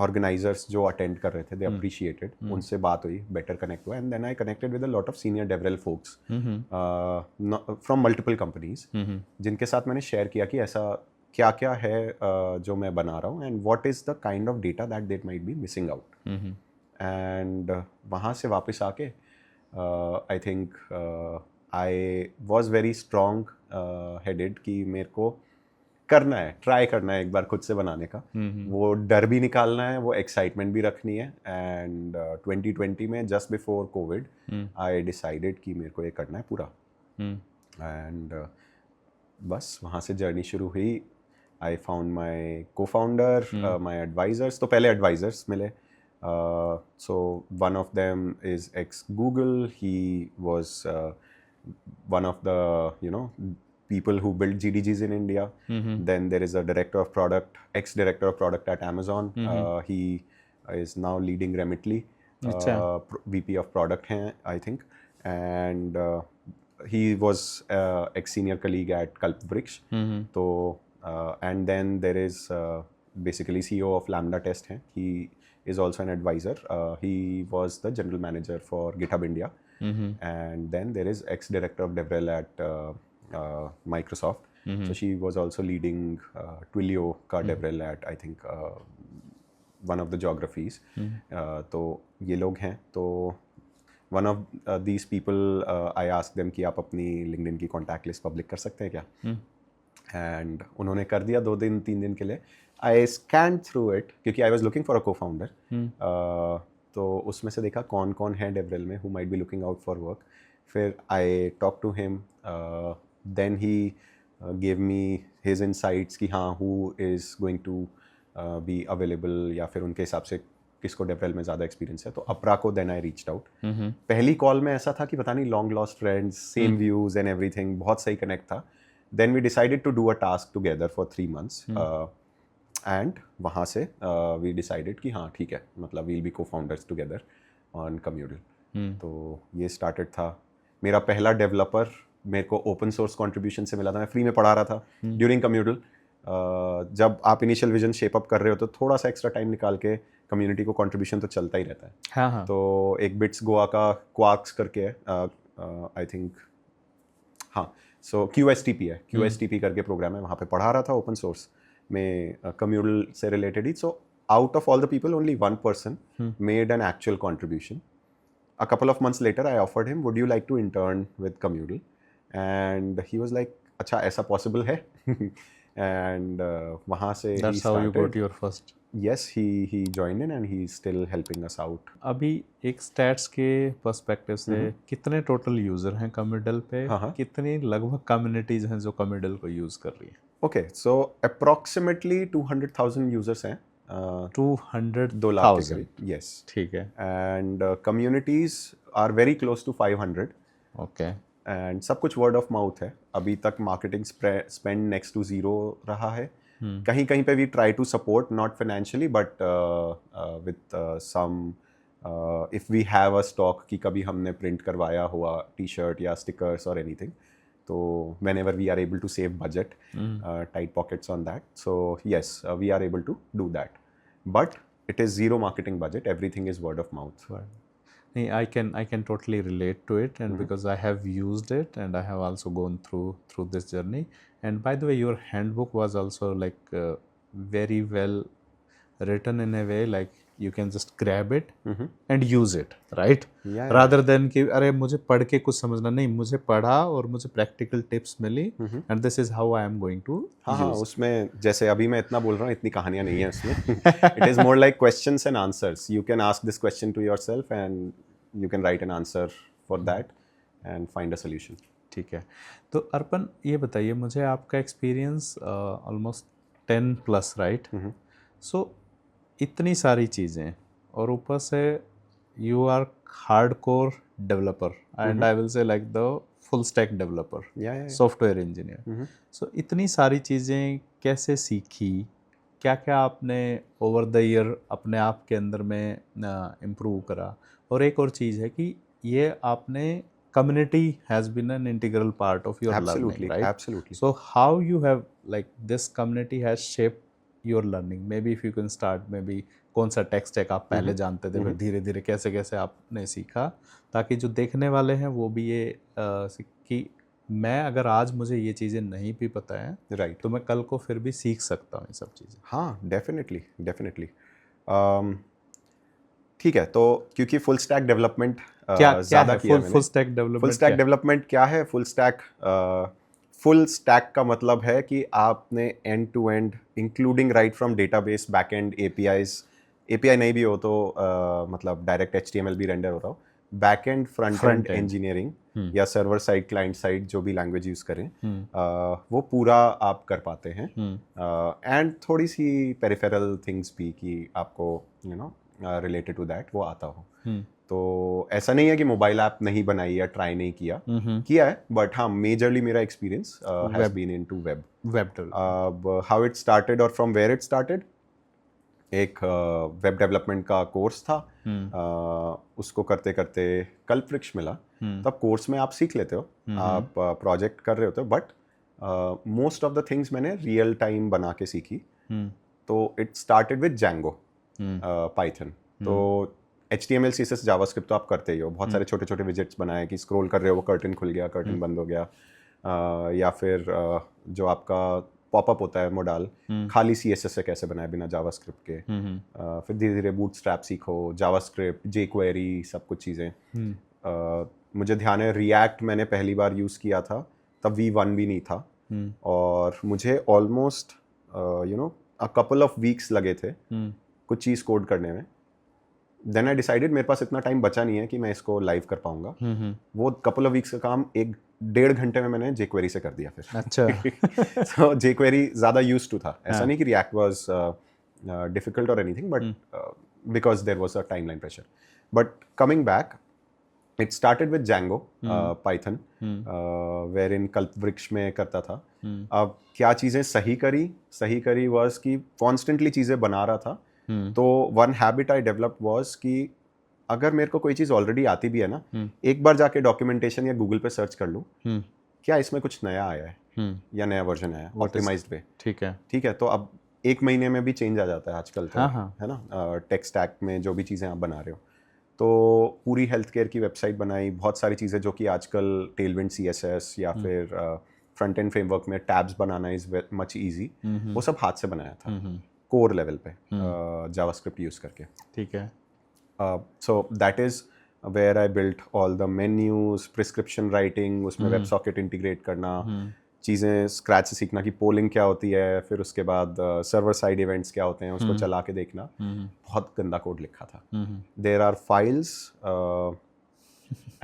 ऑर्गेनाइजर्स जो अटेंड कर रहे थे दे अप्रिशिएटेड, उनसे बात हुई, बेटर कनेक्ट हुआ. And then I connected with a lot of senior devrel folks from multiple companies, जिनके साथ मैंने शेयर किया कि ऐसा क्या क्या है जो मैं बना रहा हूँ, and what is the kind of data that they might be missing out. And वहाँ से वापस आके I think I was very strong headed कि मेरे को करना है, ट्राई करना है एक बार खुद से बनाने का. वो डर भी निकालना है, वो एक्साइटमेंट भी रखनी है. एंड 2020 में just before Covid I decided कि मेरे को ये करना है पूरा. एंड बस वहाँ से जर्नी शुरू हुई. आई फाउंड माई को फाउंडर, माई एडवाइजर्स. तो पहले एडवाइजर्स मिले. So one of them is ex-Google. He was one of the people who built GDGs in India. Then there is a director of product, ex-director of product at Amazon. He is now leading Remitly. VP of product हैं, I think. And he was ex-senior colleague at Kalpvriksh. So and then there is basically CEO of Lambda Test हैं. He is also an advisor. He was the general manager for GitHub India. And then there is ex-director of DevRel at Microsoft. So she was also leading Twilio ka DevRel at, I think, one of the geographies. तो ये लोग हैं. तो one of these people, I asked them कि आप अपनी LinkedIn की contact list public कर सकते हैं क्या? एंड उन्होंने कर दिया 2-3 दिन के लिए. आई स्कैन थ्रू इट क्योंकि आई वॉज लुकिंग फॉर अ को फाउंडर. तो उसमें से देखा कौन कौन है डेवरेल में who might be looking out for work. फिर I talk to him. Then he gave me his insights कि हाँ who is going to be available या फिर उनके हिसाब से किसको डेवरेल में ज़्यादा एक्सपीरियंस है. तो अपरा को देन आई रीच्ड आउट. पहली कॉल में ऐसा था कि पता नहीं long lost friends, same views and everything, बहुत सही कनेक्ट था. Then we decided to do a task together for 3 months. And वहाँ से वी डिसाइडेड कि हाँ ठीक है, मतलब we'll be cofounders together on Commudle. तो ये स्टार्टेड था. मेरा पहला डेवलपर मेरे को ओपन सोर्स कंट्रीब्यूशन से मिला था. मैं फ्री में पढ़ा रहा था ड्यूरिंग कम्यूडल. जब आप इनिशियल विजन शेप अप कर रहे हो तो थोड़ा सा एक्स्ट्रा टाइम निकाल के कम्युनिटी को कंट्रीब्यूशन तो चलता ही रहता है.
हाँ.
तो एक बिट्स गोवा का क्वार्क्स करके है, आई थिंक, हाँ. सो QSTP है, QSTP करके प्रोग्राम है, वहाँ पे पढ़ा रहा था ओपन सोर्स में कम्यूडल से related he. So out of all the people only one person made an actual contribution. A couple of months later I offered him, would you like to intern with Communal? And he was like, अच्छा ऐसा possible है. And वहाँ से
That's how you got your first.
Yes, he joined in and he's still helping us out.
अभी एक stats के perspective से कितने टोटल यूजर हैं कम्यूडल पे? कितनी लगभग कम्युनिटीज हैं जो कम्यूडल को यूज कर रही हैं?
Okay, so approximately 200,000 users हैं.
200,000.
2 लाख के करीब. Yes.
ठीक है.
And communities are very close to 500.
Okay.
And सब कुछ वर्ड ऑफ माउथ है. अभी तक marketing spend next to zero रहा है. कहीं कहीं पे we try to support, not financially but with some, if we have a stock कि कभी हमने प्रिंट करवाया हुआ टी शर्ट या स्टिकर्स और एनीथिंग, तो whenever we are able to save budget, tight pockets on that. So yes, we are able to do that, but it is zero marketing budget, everything is word of mouth.
I can totally relate to it, and because I have used it and I have also gone through this journey. And by the way, your handbook was also like very well written in a way, like you can just grab it and use it, right? Rather than कि अरे मुझे पढ़ के कुछ समझना नहीं, मुझे पढ़ा और मुझे practical tips milli and this is how I am going to use.
उसमें जैसे अभी मैं इतना बोल रहा हूँ, इतनी कहानियाँ नहीं है उसमें. It is more like questions and answers. You can ask this question to yourself and you can write an answer for that and find a solution.
ठीक है. तो अर्पण ये बताइए मुझे, आपका एक्सपीरियंस ऑलमोस्ट 10+ राइट? सो इतनी सारी चीज़ें और ऊपर से you are hardcore developer and I will say like the full stack developer, software engineer. So इतनी सारी चीज़ें कैसे सीखी? क्या क्या आपने ओवर द ईयर अपने आप के अंदर में इम्प्रूव करा? और एक और चीज़ है कि ये आपने community has been an integral part of your learning, right?
Absolutely.
So how you have, like, this community has shaped your learning? Maybe if you can start, maybe कौन सा टेक स्टैक आप पहले जानते थे, फिर धीरे धीरे कैसे कैसे आपने सीखा, ताकि जो देखने वाले हैं वो भी ये कि मैं अगर आज मुझे ये चीज़ें नहीं भी पता है,
राइट,
तो मैं कल को फिर भी सीख सकता हूँ ये सब चीज़ें.
हाँ, डेफिनेटली. ठीक है, तो क्योंकि फुल स्टैक डेवलपमेंट ज़्यादा किया मैंने.
फुल स्टैक
डेवलपमेंट क्या है? फुल स्टैक का मतलब है कि आपने end to end, including right from database, backend, API नहीं भी हो तो मतलब डायरेक्ट HTML भी रेंडर होता हो, बैकएंड, फ्रंट एंड इंजीनियरिंग या सर्वर साइड, क्लाइंट साइड, जो भी लैंग्वेज यूज़ करें, वो पूरा आप कर पाते हैं. एंड थोड़ी सी पेरिफेरल थिंग्स भी कि आपको रिलेटेड टू दैट वो आता हो. तो ऐसा नहीं है कि मोबाइल ऐप नहीं बनाई या ट्राई नहीं किया है, बट हाँ, मेजरली मेरा experience has been into web. अब हाउ इट स्टार्टेड और फ्रॉम वेयर इट स्टार्टेड, एक वेब डेवलपमेंट का कोर्स था. उसको करते करते कल्पवृक्ष मिला. तब कोर्स में आप सीख लेते हो, आप प्रोजेक्ट कर रहे होते हो, but most of the things मैंने रियल टाइम बना के सीखी. तो it started with Django, Python. तो HTML, CSS, जावास्क्रिप्ट तो आप करते ही हो. बहुत सारे छोटे छोटे विजेट्स बनाए कि स्क्रॉल कर रहे हो, वो कर्टन खुल गया, कर्टन बंद हो गया, या फिर जो आपका पॉपअप होता है मोडाल, खाली CSS से कैसे बनाए बिना जावास्क्रिप्ट के. फिर धीरे धीरे बूटस्ट्रैप सीखो, जावास्क्रिप्ट, jQuery, सब कुछ चीज़ें. मुझे ध्यान है रिएक्ट मैंने पहली बार यूज़ किया था तब V1 भी नहीं था. और मुझे almost a couple of weeks लगे थे कुछ चीज़ कोड करने में. देन आई डिसाइडेड मेरे पास इतना टाइम बचा नहीं है कि मैं इसको लाइव कर पाऊंगा. वो कपल ऑफ वीक्स का काम 1-1.5 घंटे में मैंने jQuery से कर दिया फिर.
अच्छा.
सो jQuery ज़्यादा यूज टू था. ऐसा नहीं कि React वाज डिफिकल्ट और anything, but because there was a timeline pressure. But coming back, it started with Django, Python, wherein Kalpavriksh में करता था. अब क्या चीज़ें सही करी वाज कि कॉन्स्टेंटली चीज़ें बना रहा था. तो one habit I developed was कि अगर मेरे को कोई चीज़ ऑलरेडी आती भी है ना, एक बार जाके डॉक्यूमेंटेशन या गूगल पे सर्च कर लूँ क्या इसमें कुछ नया आया है या नया वर्जन आया है ऑप्टिमाइज्ड पे. ठीक है. तो अब 1 महीने में भी चेंज आ जाता है आजकल तो, है ना. टेक स्टैक में जो भी चीज़ें आप बना रहे हो, तो पूरी हेल्थ केयर की वेबसाइट बनाई. बहुत सारी चीज़ें जो कि आजकल टेलविंड CSS या फिर फ्रंट एंड फ्रेमवर्क में टैब्स बनाना इज़ मच ईजी. वो सब हाथ से बनाया था कोर लेवल पे जावास्क्रिप्ट यूज़ करके.
ठीक है.
So that is where I built all the menus, prescription writing, उसमें वेब सॉकेट इंटीग्रेट करना, चीज़ें स्क्रैच से सीखना कि पोलिंग क्या होती है, फिर उसके बाद सर्वर साइड इवेंट्स क्या होते हैं, उसको चला के देखना. बहुत गंदा कोड लिखा था. There are files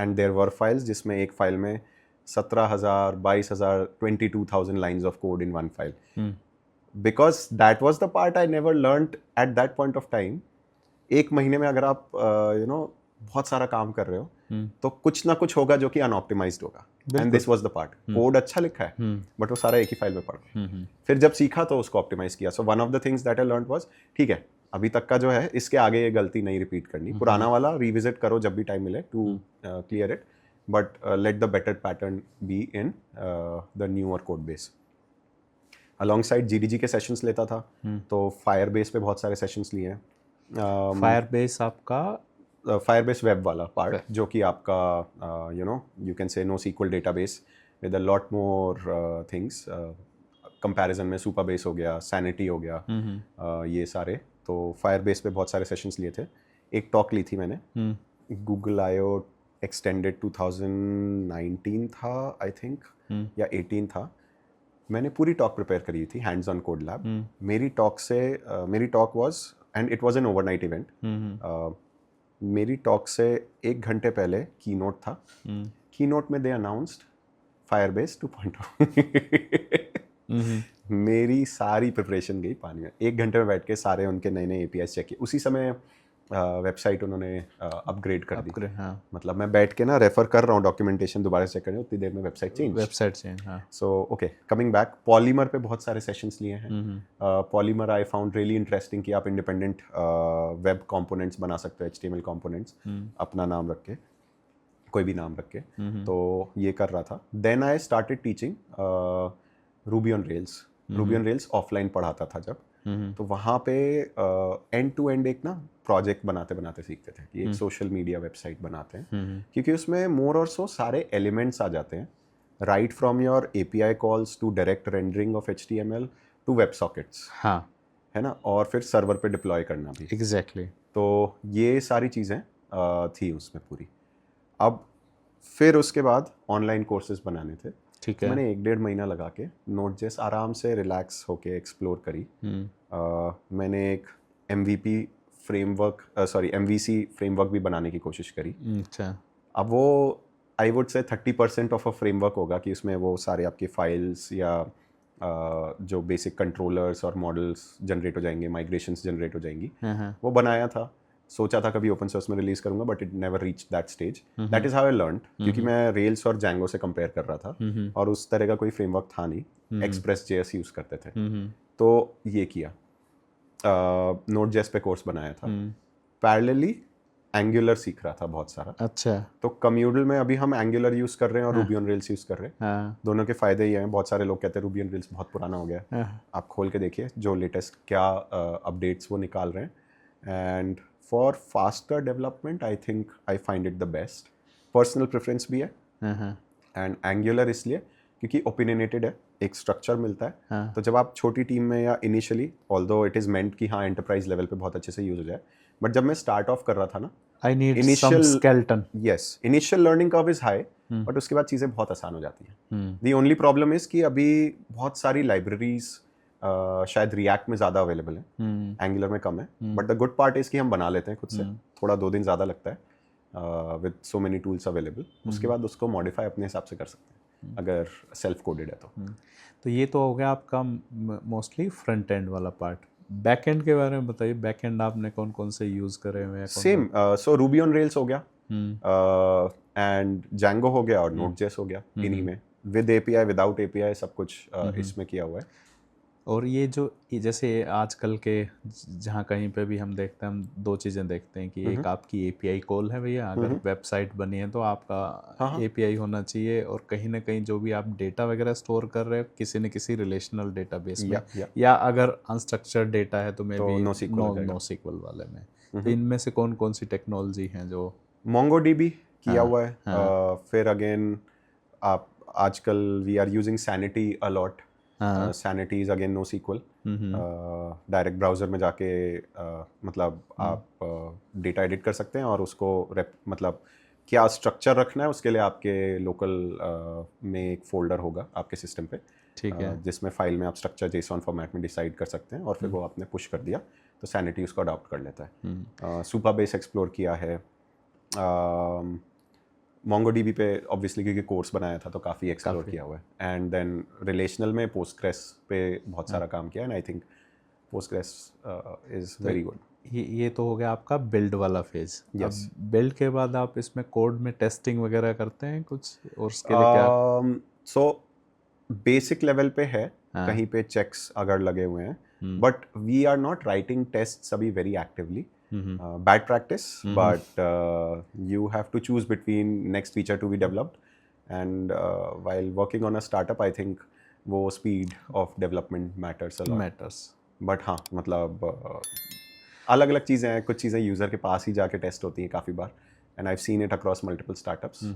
and there were files जिसमें एक फाइल में 17,000, 22,000, 22,000 lines of code in one file. Because that was the part I never learned at that point of time. 1 महीने में अगर आप बहुत सारा काम कर रहे हो तो कुछ ना कुछ होगा जो कि अनऑप्टिमाइज्ड होगा. And this was the part. Code अच्छा लिखा है बट वो सारा एक ही फाइल में पड़ गया. फिर जब सीखा तो उसको ऑप्टिमाइज किया. So one of the things that I learned was ठीक है, अभी तक का जो है इसके आगे ये गलती नहीं रिपीट करनी. पुराना वाला रिविजिट करो जब भी टाइम मिले to clear it, but let the better pattern be in the newer code base. Alongside GDG के सेशंस लेता था, तो फायरबेस पे बहुत सारे सेशंस लिए हैं.
फायरबेस आपका
फायरबेस वेब वाला पार्ट जो कि आपका यू कैन से NoSQL database with a lot more things. Comparison में सुपरबेस हो गया, सैनिटी हो गया, ये सारे. तो फायरबेस पे बहुत सारे सेशंस लिए थे. एक टॉक ली थी मैंने, गूगल I/O एक्सटेंडेड 2019 था आई थिंक या 18 था. मैंने पूरी टॉक प्रिपेयर करी थी, हैंड्स ऑन कोड लैब. मेरी talk was and it was an overnight event. मेरी टॉक से 1 घंटे पहले कीनोट था. कीनोट में दे अनाउंस्ड फायरबेस 2.0. मेरी सारी प्रिपरेशन गई पानी में. 1 घंटे में बैठ के सारे उनके नए APIs चेक किए. उसी समय वेबसाइट उन्होंने अपग्रेड कर दी. मतलब मैं बैठ के ना रेफर कर रहा हूँ डॉक्यूमेंटेशन दोबारा चेक करने, उतनी देर में website change. So okay, coming back, polymer पे बहुत सारे सेशंस लिए हैं. Polymer I found really interesting कि आप इंडिपेंडेंट वेब कंपोनेंट्स बना सकते हो, HTML कंपोनेंट्स अपना नाम रख के, कोई भी नाम रख के. तो ये कर रहा था. Then I started teaching Ruby on Rails. Ruby on Rails offline पढ़ाता था जब, तो वहाँ पे एंड टू एंड एक ना प्रोजेक्ट बनाते सीखते थे कि एक सोशल मीडिया वेबसाइट बनाते हैं. क्योंकि उसमें मोर और सो सारे एलिमेंट्स आ जाते हैं, right from your API calls to direct rendering of HTML to web sockets, है ना, और फिर सर्वर पे डिप्लॉय करना भी.
एग्जैक्टली.
तो ये सारी चीज़ें थी उसमें पूरी. अब फिर उसके बाद ऑनलाइन कोर्सेज बनाने थे.
ठीक है.
मैंने 1-1.5 महीना लगा के Node.js आराम से रिलैक्स होके एक्सप्लोर करी. मैंने एक MVC फ्रेमवर्क भी बनाने की कोशिश करी.
अच्छा.
अब वो आई वुड से 30% ऑफ अ फ्रेमवर्क होगा कि उसमें वो सारे आपके फाइल्स या जो बेसिक कंट्रोलर्स और मॉडल्स जनरेट हो जाएंगे, माइग्रेशंस जनरेट हो जाएंगी, वो बनाया था. सोचा था कभी ओपन सोर्स में रिलीज करूंगा, but it never reach that stage. That is how I learned, क्योंकि मैं रेल्स और Django से कंपेयर कर रहा था और उस तरह का कोई फ्रेमवर्क था नहीं. Express.js यूज करते थे. तो ये किया, Node.js पे कोर्स बनाया था. पैरेलली एंगुलर सीख रहा था बहुत सारा.
अच्छा.
तो कम्यूडल में अभी हम एंगुलर यूज कर रहे हैं और रूबी ऑन रेल्स यूज कर रहे हैं. दोनों के फायदे ही हैं. बहुत सारे लोग कहते हैं रूबी ऑन रेल्स बहुत पुराना हो गया. आप खोल के देखिए जो लेटेस्ट क्या अपडेट्स वो निकाल रहे हैं. And for faster development I think I find it the best. Personal preference भी है. एंड एंगुलर इसलिए क्योंकि ओपिनियनेटेड है, एक स्ट्रक्चर मिलता है. तो जब आप छोटी टीम में या initially, although it is meant कि हाँ एंटरप्राइज लेवल पे बहुत अच्छे से यूज हो जाए, बट जब मैं स्टार्ट ऑफ कर रहा था ना,
I need some skeleton.
Yes, initial learning curve is high, but उसके बाद चीज़ें बहुत आसान हो जाती हैं. दी ओनली प्रॉब्लम इज़ कि अभी बहुत सारी लाइब्रेरीज शायद रिएक्ट में ज़्यादा अवेलेबल है, एंगुलर में कम है. But the good part is कि हम बना लेते हैं खुद से. थोड़ा 2 दिन ज़्यादा लगता है with so many tools available. उसके बाद उसको मॉडिफाई अपने हिसाब से कर सकते हैं अगर सेल्फ कोडेड है तो.
तो ये तो हो गया आपका मोस्टली फ्रंट एंड वाला पार्ट. बैक एंड के बारे में बताइए. बैक एंड आपने कौन कौन से यूज़ करे हुए हैं?
Same. So Ruby on rails हो गया एंड जैंगो हो गया और नोड.जेएस हो गया. इन्हीं में विद एपीआई विदाउट एपीआई सब कुछ इसमें किया हुआ है.
और ये जैसे आजकल के जहाँ कहीं पे भी हम देखते हैं, हम 2 चीज़ें देखते हैं कि एक आपकी एपीआई कॉल है भैया, अगर वेबसाइट बनी है तो आपका एपीआई होना चाहिए, और कहीं ना कहीं जो भी आप डेटा वगैरह स्टोर कर रहे हो किसी न किसी रिलेशनल डेटाबेस में, या अगर अनस्ट्रक्चर्ड डेटा है तो मे बी NoSQL वाले में. तो इनमें से कौन कौन सी टेक्नोलॉजी हैं जो?
MongoDB किया हुआ है. फिर अगेन आप आजकल we are using Sanity a lot. Sanity is again NoSQL. Direct browser में जाके मतलब आप डेटा एडिट कर सकते हैं और उसको मतलब क्या स्ट्रक्चर रखना है उसके लिए आपके लोकल में एक फोल्डर होगा आपके सिस्टम पे.
ठीक है.
जिसमें फाइल में आप स्ट्रक्चर JSON फॉर्मेट में डिसाइड कर सकते हैं और फिर वो आपने पुश कर दिया तो सैनिटी उसको अडॉप्ट कर लेता है. सुपाबेस एक्सप्लोर किया है. MongoDB पे ऑब्वियसली क्योंकि कोर्स बनाया था तो काफ़ी एक्सप्लोर किया हुआ है. एंड देन रिलेशनल में पोस्टग्रेस पे बहुत सारा काम किया है. And I think Postgres is very good.
ये तो हो गया आपका बिल्ड वाला फेज. अब बिल्ड के बाद आप इसमें कोड में टेस्टिंग वगैरह करते हैं कुछ, और उसके लिए क्या?
सो बेसिक लेवल पे है. कहीं पे चेक्स अगर लगे हुए हैं, but we are not writing tests अभी very actively. Bad practice, but you have to choose between next feature to be developed, and while working on a startup, I think वो speed of development matters a lot. But हाँ, मतलब अलग अलग चीज़ें हैं. कुछ चीज़ें यूज़र के पास ही जाके टेस्ट होती हैं काफ़ी बार, and I've seen it across multiple startups.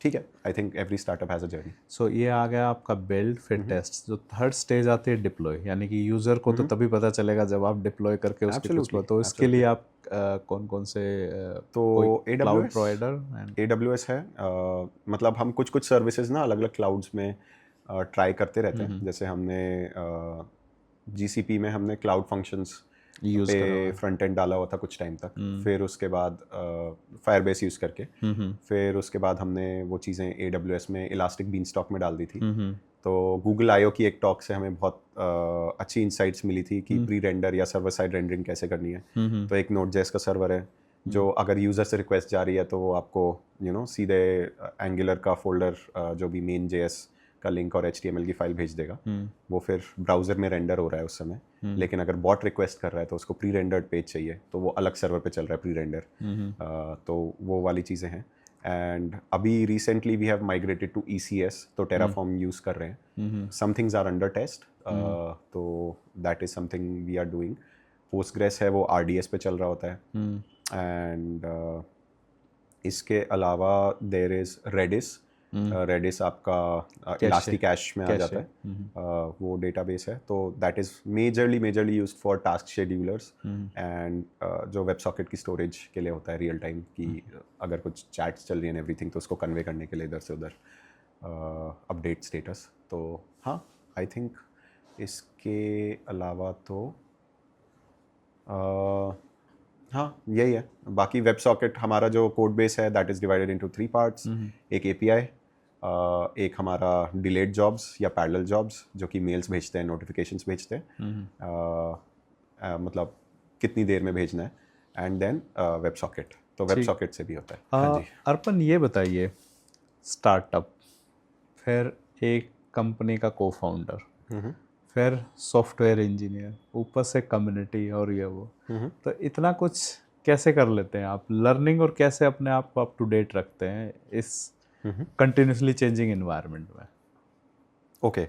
ठीक है. I think every startup has a journey.
So ये आ गया आपका बिल्ड. फिर टेस्ट. जो थर्ड स्टेज आती है डिप्लॉय, यानी कि यूज़र को तो तभी पता चलेगा जब आप डिप्लॉय करके उसके कुछ लो. तो इसके लिए आप कौन कौन से
तो
क्लाउड प्रोवाइडर?
AWS है. मतलब हम कुछ कुछ सर्विसेज ना अलग अलग क्लाउड्स में ट्राई करते रहते हैं. जैसे हमने GCP में हमने क्लाउड फंक्शंस पे फ्रंट एंड डाला हुआ था कुछ टाइम तक. फिर उसके बाद फायरबेस यूज़ करके फिर उसके बाद हमने वो चीज़ें AWS में इलास्टिक बीनस्टॉक में डाल दी थी. तो Google I/O की एक टॉक से हमें बहुत अच्छी इंसाइट्स मिली थी कि प्री रेंडर या सर्वर साइड रेंडरिंग कैसे करनी है. तो एक Node.js का सर्वर है जो अगर यूज़र से रिक्वेस्ट जा रही है तो वो आपको सीधे एंगुलर का फोल्डर जो भी मेन JS का लिंक और HTML की फाइल भेज देगा. वो फिर ब्राउज़र में रेंडर हो रहा है उस समय. लेकिन अगर बॉट रिक्वेस्ट कर रहा है तो उसको प्री रेंडर्ड पेज चाहिए तो वो अलग सर्वर पे चल रहा है प्री रेंडर. तो वो वाली चीज़ें हैं. एंड अभी recently we have migrated to ECS, तो टेराफॉर्म यूज़ कर रहे हैं. Some things are under test, तो that is something we are doing. Postgres है वो RDS पे चल रहा होता है. एंड इसके अलावा देयर इज़ रेडिस आपका इलास्टिक कैश में आ जाता है. वो डेटाबेस है. तो that is majorly used for task schedulers and जो वेब सॉकेट की स्टोरेज के लिए होता है रियल टाइम की अगर कुछ चैट्स चल रही हैं एवरीथिंग तो उसको कन्वे करने के लिए इधर से उधर अपडेट स्टेटस. तो हाँ, आई थिंक इसके अलावा तो हाँ यही है. बाकी वेब सॉकेट हमारा जो कोड बेस है that is divided into 3 parts. एक API, एक हमारा डिलेड जॉब्स या पैरेलल जॉब्स जो कि मेल्स भेजते हैं, नोटिफिकेशंस भेजते हैं, मतलब कितनी देर में भेजना है. एंड देन वेब सॉकेट, तो वेब सॉकेट से भी होता है. हाँ जी.
अर्पण ये बताइए, स्टार्टअप, फिर एक कंपनी का को-फाउंडर, फिर सॉफ्टवेयर इंजीनियर, ऊपर से कम्युनिटी और ये वो, तो इतना कुछ कैसे कर लेते हैं आप? लर्निंग और कैसे अपने आप को अप टू डेट रखते हैं इस कंटिन्यूसली चेंजिंग एनवायरनमेंट में?
ओके,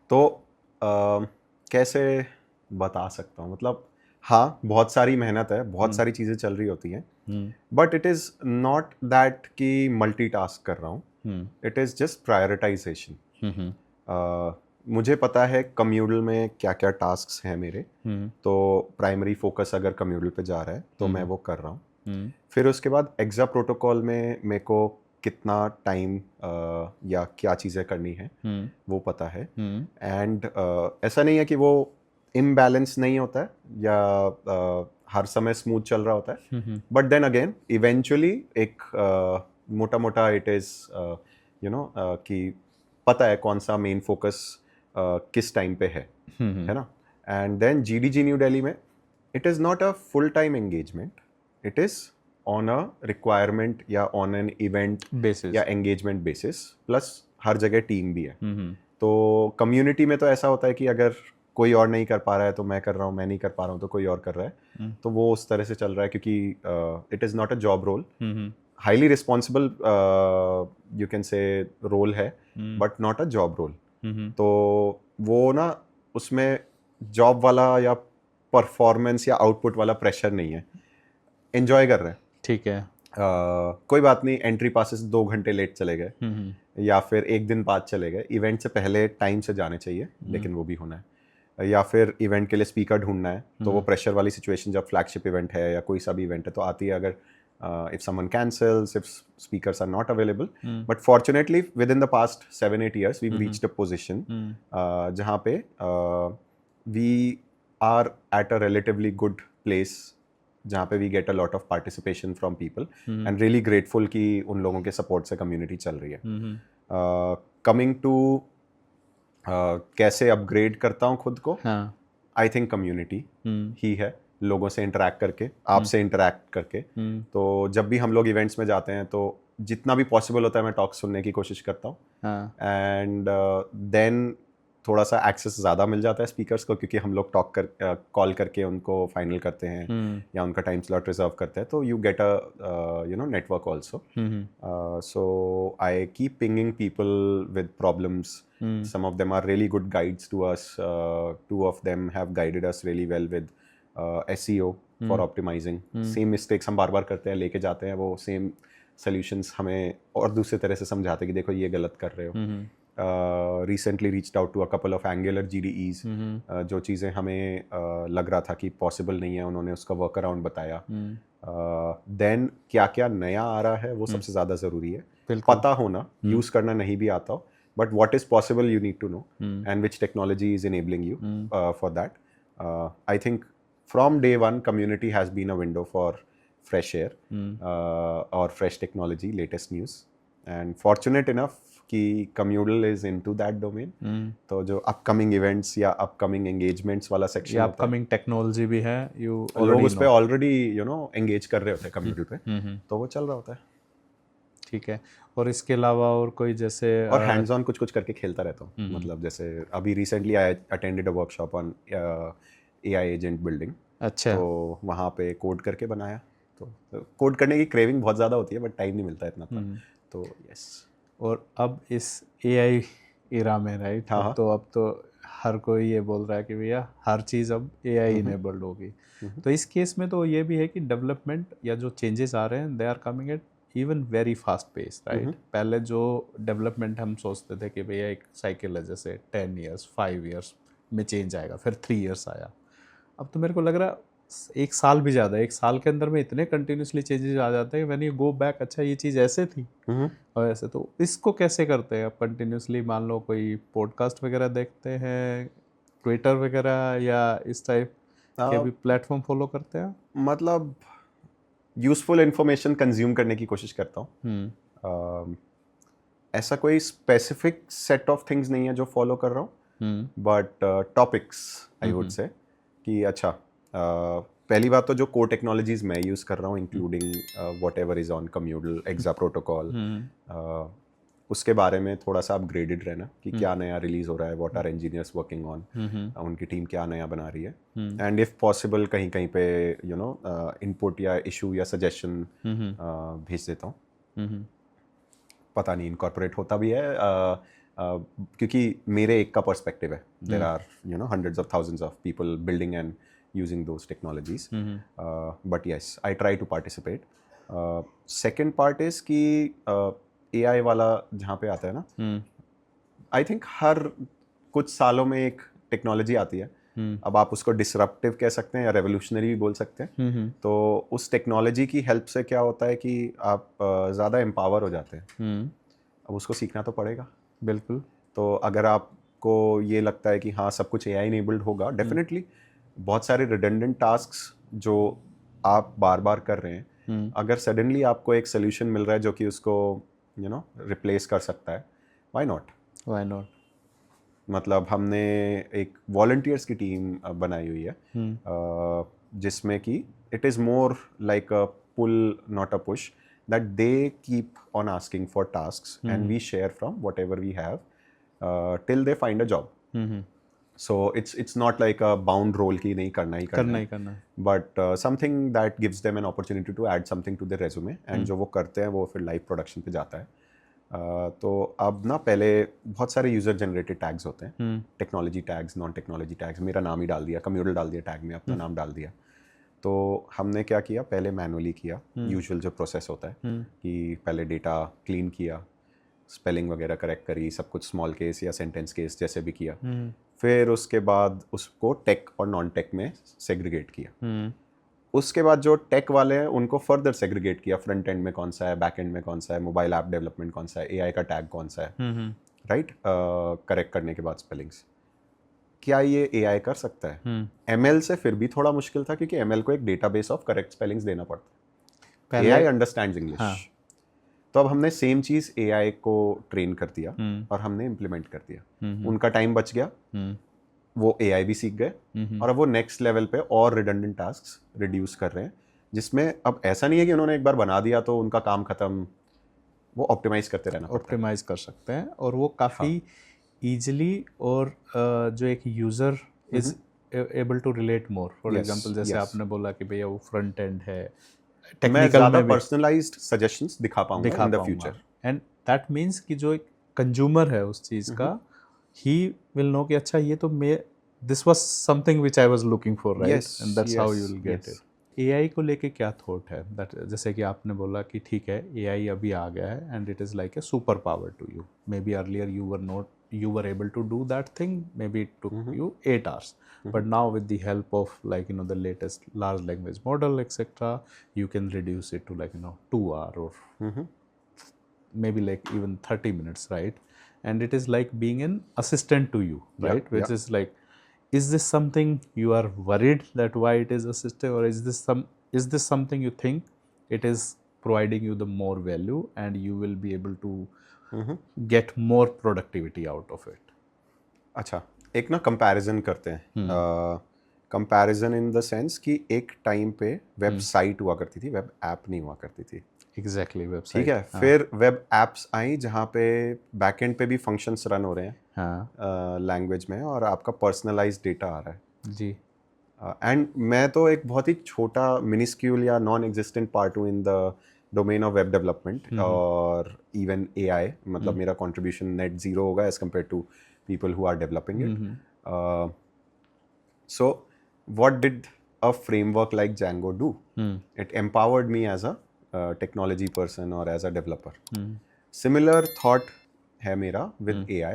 तो कैसे बता सकता हूँ. मतलब हाँ, बहुत सारी मेहनत है, बहुत सारी चीज़ें चल रही होती हैं, but it is not that कि मल्टीटास्क कर रहा हूँ. It is just prioritisation. मुझे पता है कम्यूडल में क्या क्या टास्क्स हैं मेरे. तो प्राइमरी फोकस अगर कम्यूडल पे जा रहा है तो मैं वो कर रहा हूँ. फिर उसके बाद एग्जा प्रोटोकॉल में मेरे को कितना टाइम या क्या चीज़ें करनी है वो पता है. एंड ऐसा नहीं है कि वो इम्बैलेंस नहीं होता है या हर समय स्मूथ चल रहा होता है, बट देन अगेन इवेंचुअली एक मोटा मोटा इट इज़ यू नो कि पता है कौन सा मेन फोकस किस टाइम पे है ना. And then GDG new Delhi में it is not a full time engagement, it is on a requirement या ऑन एन इवेंट
बेसिस
या एंगेजमेंट बेसिस, प्लस हर जगह टीम भी है. तो कम्युनिटी में तो ऐसा होता है कि अगर कोई और नहीं कर पा रहा है तो मैं कर रहा हूँ, मैं नहीं कर पा रहा हूँ तो कोई और कर रहा है. तो वो उस तरह से चल रहा है क्योंकि it is not a job role, highly responsible you can say role है, but not a job role. तो वो ना उसमें जॉब वाला या परफॉर्मेंस या आउटपुट वाला प्रेशर नहीं है, एंजॉय कर रहे हैं.
ठीक है.
कोई बात नहीं, एंट्री पासेस 2 घंटे लेट चले गए या फिर एक दिन बाद चले गए, इवेंट से पहले टाइम से जाने चाहिए, लेकिन वो भी होना है. या फिर इवेंट के लिए स्पीकर ढूंढना है, तो वो प्रेशर वाली सिचुएशन जब फ्लैगशिप इवेंट है या कोई सा भी इवेंट है तो आती है. अगर if someone cancels, if speakers are not available, but fortunately within the past 7-8 years we reached a position जहाँ पे we are at a relatively good place, जहाँ पे we get a lot of participation from people and really grateful कि उन लोगों के support से community चल रही है. कमिंग टू कैसे अपग्रेड करता हूँ खुद को, आई थिंक कम्युनिटी ही है, लोगों से इंटरेक्ट करके, आपसे इंटरेक्ट करके. तो जब भी हम लोग इवेंट्स में जाते हैं तो जितना भी पॉसिबल होता है मैं टॉक सुनने की कोशिश करता हूँ. एंड देन थोड़ा सा एक्सेस ज़्यादा मिल जाता है स्पीकर्स को, क्योंकि हम लोग कॉल करके उनको फाइनल करते हैं या उनका टाइम स्लॉट रिजर्व करते हैं. तो you get a network also. So I keep pinging people with problems. Some of them are really good guides to us. 2 of them have guided us really well with SEO for optimizing. Same mistakes हम बार बार करते हैं, लेके जाते हैं, वो same solutions हमें और दूसरे तरह से समझाते हैं कि देखो ये गलत कर रहे हो. Recently reached out to a couple of Angular GDEs. जो चीज़ें हमें लग रहा था कि possible नहीं है, उन्होंने उसका वर्क अराउंड बताया. Then क्या क्या नया आ रहा है वो सबसे ज़्यादा ज़रूरी है. पता होना, यूज़ करना नहीं भी आता हो, but what is possible you need to know, and which technology is enabling you for that. I think from day one community has been a window for fresh air or fresh technology, latest news, and fortunate enough कि Communal is into that domain. तो जो upcoming events या upcoming engagements वाला section
या
होता है,
upcoming technology भी है, you
लोग
already
उस पे
know.
already engage कर रहे होते हैं Communal पे, तो वो चल रहा होता है.
ठीक है. और इसके अलावा और कोई जैसे
और हैंड्स ऑन कुछ कुछ करके खेलता रहता हूँ. मतलब जैसे अभी recently I attended a workshop on AI agent building.
अच्छा.
तो वहाँ पे कोड करके बनाया. तो कोड करने की क्रेविंग बहुत ज़्यादा होती है, बट टाइम नहीं मिलता इतना. तो यस.
और अब इस AI इरा में, राइट,
हाँ.
अब तो हर कोई ये बोल रहा है कि भैया हर चीज़ अब AI इनेबल्ड होगी. तो इस केस में तो ये भी है कि डेवलपमेंट या जो चेंजेस आ रहे हैं they are coming at even very fast pace, right. पहले जो डेवलपमेंट हम सोचते थे कि भैया एक साइकिल है, जैसे 10 years 5 years में चेंज आएगा, फिर 3 years आया. अब तो मेरे को लग रहा 1 साल भी ज़्यादा, 1 साल के अंदर में इतने कंटिन्यूसली चेंजेस आ जाते हैं. व्हेन यू गो बैक, अच्छा ये चीज़ ऐसे थी और ऐसे. तो इसको कैसे करते हैं आप कंटिन्यूसली? मान लो कोई पॉडकास्ट वगैरह देखते हैं, ट्विटर वगैरह, या इस टाइप के भी प्लेटफॉर्म फॉलो करते हैं?
मतलब यूजफुल इंफॉर्मेशन कंज्यूम करने की कोशिश करता हूँ. ऐसा कोई स्पेसिफिक सेट ऑफ थिंग्स नहीं है जो फॉलो कर रहा हूँ, बट टॉपिक्स आई वुड से कि अच्छा, पहली बात तो जो कोर टेक्नोलॉजीज मैं यूज़ कर रहा हूँ, including what ever is on Communal, एग्जा protocol, उसके बारे में थोड़ा सा अपग्रेडेड रहना कि क्या नया रिलीज हो रहा है, what are engineers working on, उनकी टीम क्या नया बना रही है. एंड इफ पॉसिबल कहीं कहीं पे इनपुट या इशू या सजेशन भेज देता हूँ. पता नहीं इनकॉर्पोरेट होता भी है, क्योंकि मेरे एक का पर्सपेक्टिव है. There are hundreds of thousands of people building and using those technologies. But yes, I try to participate. Second part is कि AI वाला जहाँ पे आता है ना, आई थिंक हर कुछ सालों में एक टेक्नोलॉजी आती है अब आप उसको डिसरप्टिव कह सकते हैं या रेवोल्यूशनरी भी बोल सकते हैं। तो उस टेक्नोलॉजी की हेल्प से क्या होता है कि आप ज़्यादा एम्पावर हो जाते हैं। अब उसको सीखना तो पड़ेगा।
बिल्कुल।
तो अगर आपको ये लगता है कि हाँ सब कुछ AI इनेबल्ड होगा, डेफिनेटली बहुत सारे रिडंडेंट टास्क्स जो आप बार बार कर रहे हैं, अगर सडनली आपको एक सोल्यूशन मिल रहा है जो कि उसको रिप्लेस कर सकता है, व्हाई नॉट।
Why not.
मतलब हमने एक वॉलंटियर्स की टीम बनाई हुई है, जिसमें कि it is more like a pull not a push, that they keep on asking for tasks and we share from whatever we have till they find a job. So it's not like a bound role कि नहीं करना ही करना है, but something that gives them an opportunity to add something to their resume, and जो वो करते हैं वो फिर लाइव प्रोडक्शन पे जाता है। तो अब ना पहले बहुत सारे यूज़र जनरेटेड टैग्स होते हैं, technology tags, non technology tags, मेरा नाम ही डाल दिया, कम्यूटल डाल दिया टैग में, अपना नाम डाल दिया। तो हमने क्या किया, पहले मैनुअली किया, यूजुअल जो प्रोसेस होता है कि पहले डेटा क्लीन किया, स्पेलिंग वगैरह करेक्ट करी, सब कुछ स्मॉल केस या सेंटेंस केस जैसे भी किया। फिर उसके बाद उसको टेक और नॉन टेक में सेग्रीगेट किया। उसके बाद जो टेक वाले हैं उनको फर्दर सेग्रीगेट किया, फ्रंट एंड में कौन सा है, बैक एंड में कौन सा है, मोबाइल ऐप डेवलपमेंट कौन सा है, AI का टैग कौन सा है, राइट, करेक्ट करने के बाद स्पेलिंग्स। क्या ये AI कर सकता है? ML से फिर भी थोड़ा मुश्किल था, क्योंकि ML को एक डेटाबेस ऑफ करेक्ट स्पेलिंग्स देना पड़ता है। AI understands English. तो अब हमने सेम चीज़ AI को ट्रेन कर दिया और हमने इम्प्लीमेंट कर दिया। उनका टाइम बच गया, वो AI भी सीख गए, और अब वो नेक्स्ट लेवल पे और रिडंडेंट टास्क्स रिड्यूस कर रहे हैं, जिसमें अब ऐसा नहीं है कि उन्होंने एक बार बना दिया तो उनका काम खत्म, वो ऑप्टिमाइज करते रहना पड़ता है।
ऑप्टिमाइज कर सकते हैं, और वो काफ़ी ईजिली, और जो एक user is able to relate more. For example जैसे आपने बोला कि भैया वो फ्रंट एंड है, टेक्निकल में भी
पर्सनलाइज्ड सजेशंस दिखा पाऊंगा in the future.
And that means कि जो एक कंज्यूमर है उस चीज़ का, ही विल नो कि अच्छा ये तो मैं, this was something which I was looking for, right, and that's how you will get it. AI को लेके क्या थॉट है? दैट जैसे कि आपने बोला कि ठीक है AI अभी आ गया है and it is like a super power to you. Maybe earlier you were able to do that thing, maybe it took you 8 hours, but now with the help of the latest large language model etc, you can reduce it to 2 hour or maybe like even 30 minutes, right? And it is like being an assistant to you, right? Which is like, is this something you are worried that why it is assistant, or is this something you think it is providing you the more value and you will be able to get more productivity out of it?
अच्छा, एक ना comparison करते हैं। Comparison in the sense कि एक time पे website हुआ करती थी, वेब ऐप नहीं हुआ करती थी।
Exactly, website.
ठीक है, फिर वेब एप्स आई जहाँ पे बैकएंड पे भी फंक्शंस रन हो रहे हैं लैंग्वेज में, और आपका पर्सनलाइज्ड डेटा आ रहा है
जी।
एंड मैं तो एक बहुत ही छोटा मिनिस्क्यूल या नॉन एग्जिस्टेंट पार्ट हूँ in the domain of web development और इवन AI। मतलब मेरा कंट्रीब्यूशन नेट जीरो होगा as compared to people who are developing it. So what did a framework like Django do? It empowered me as a technology person or as a developer. Similar thought है मेरा with AI,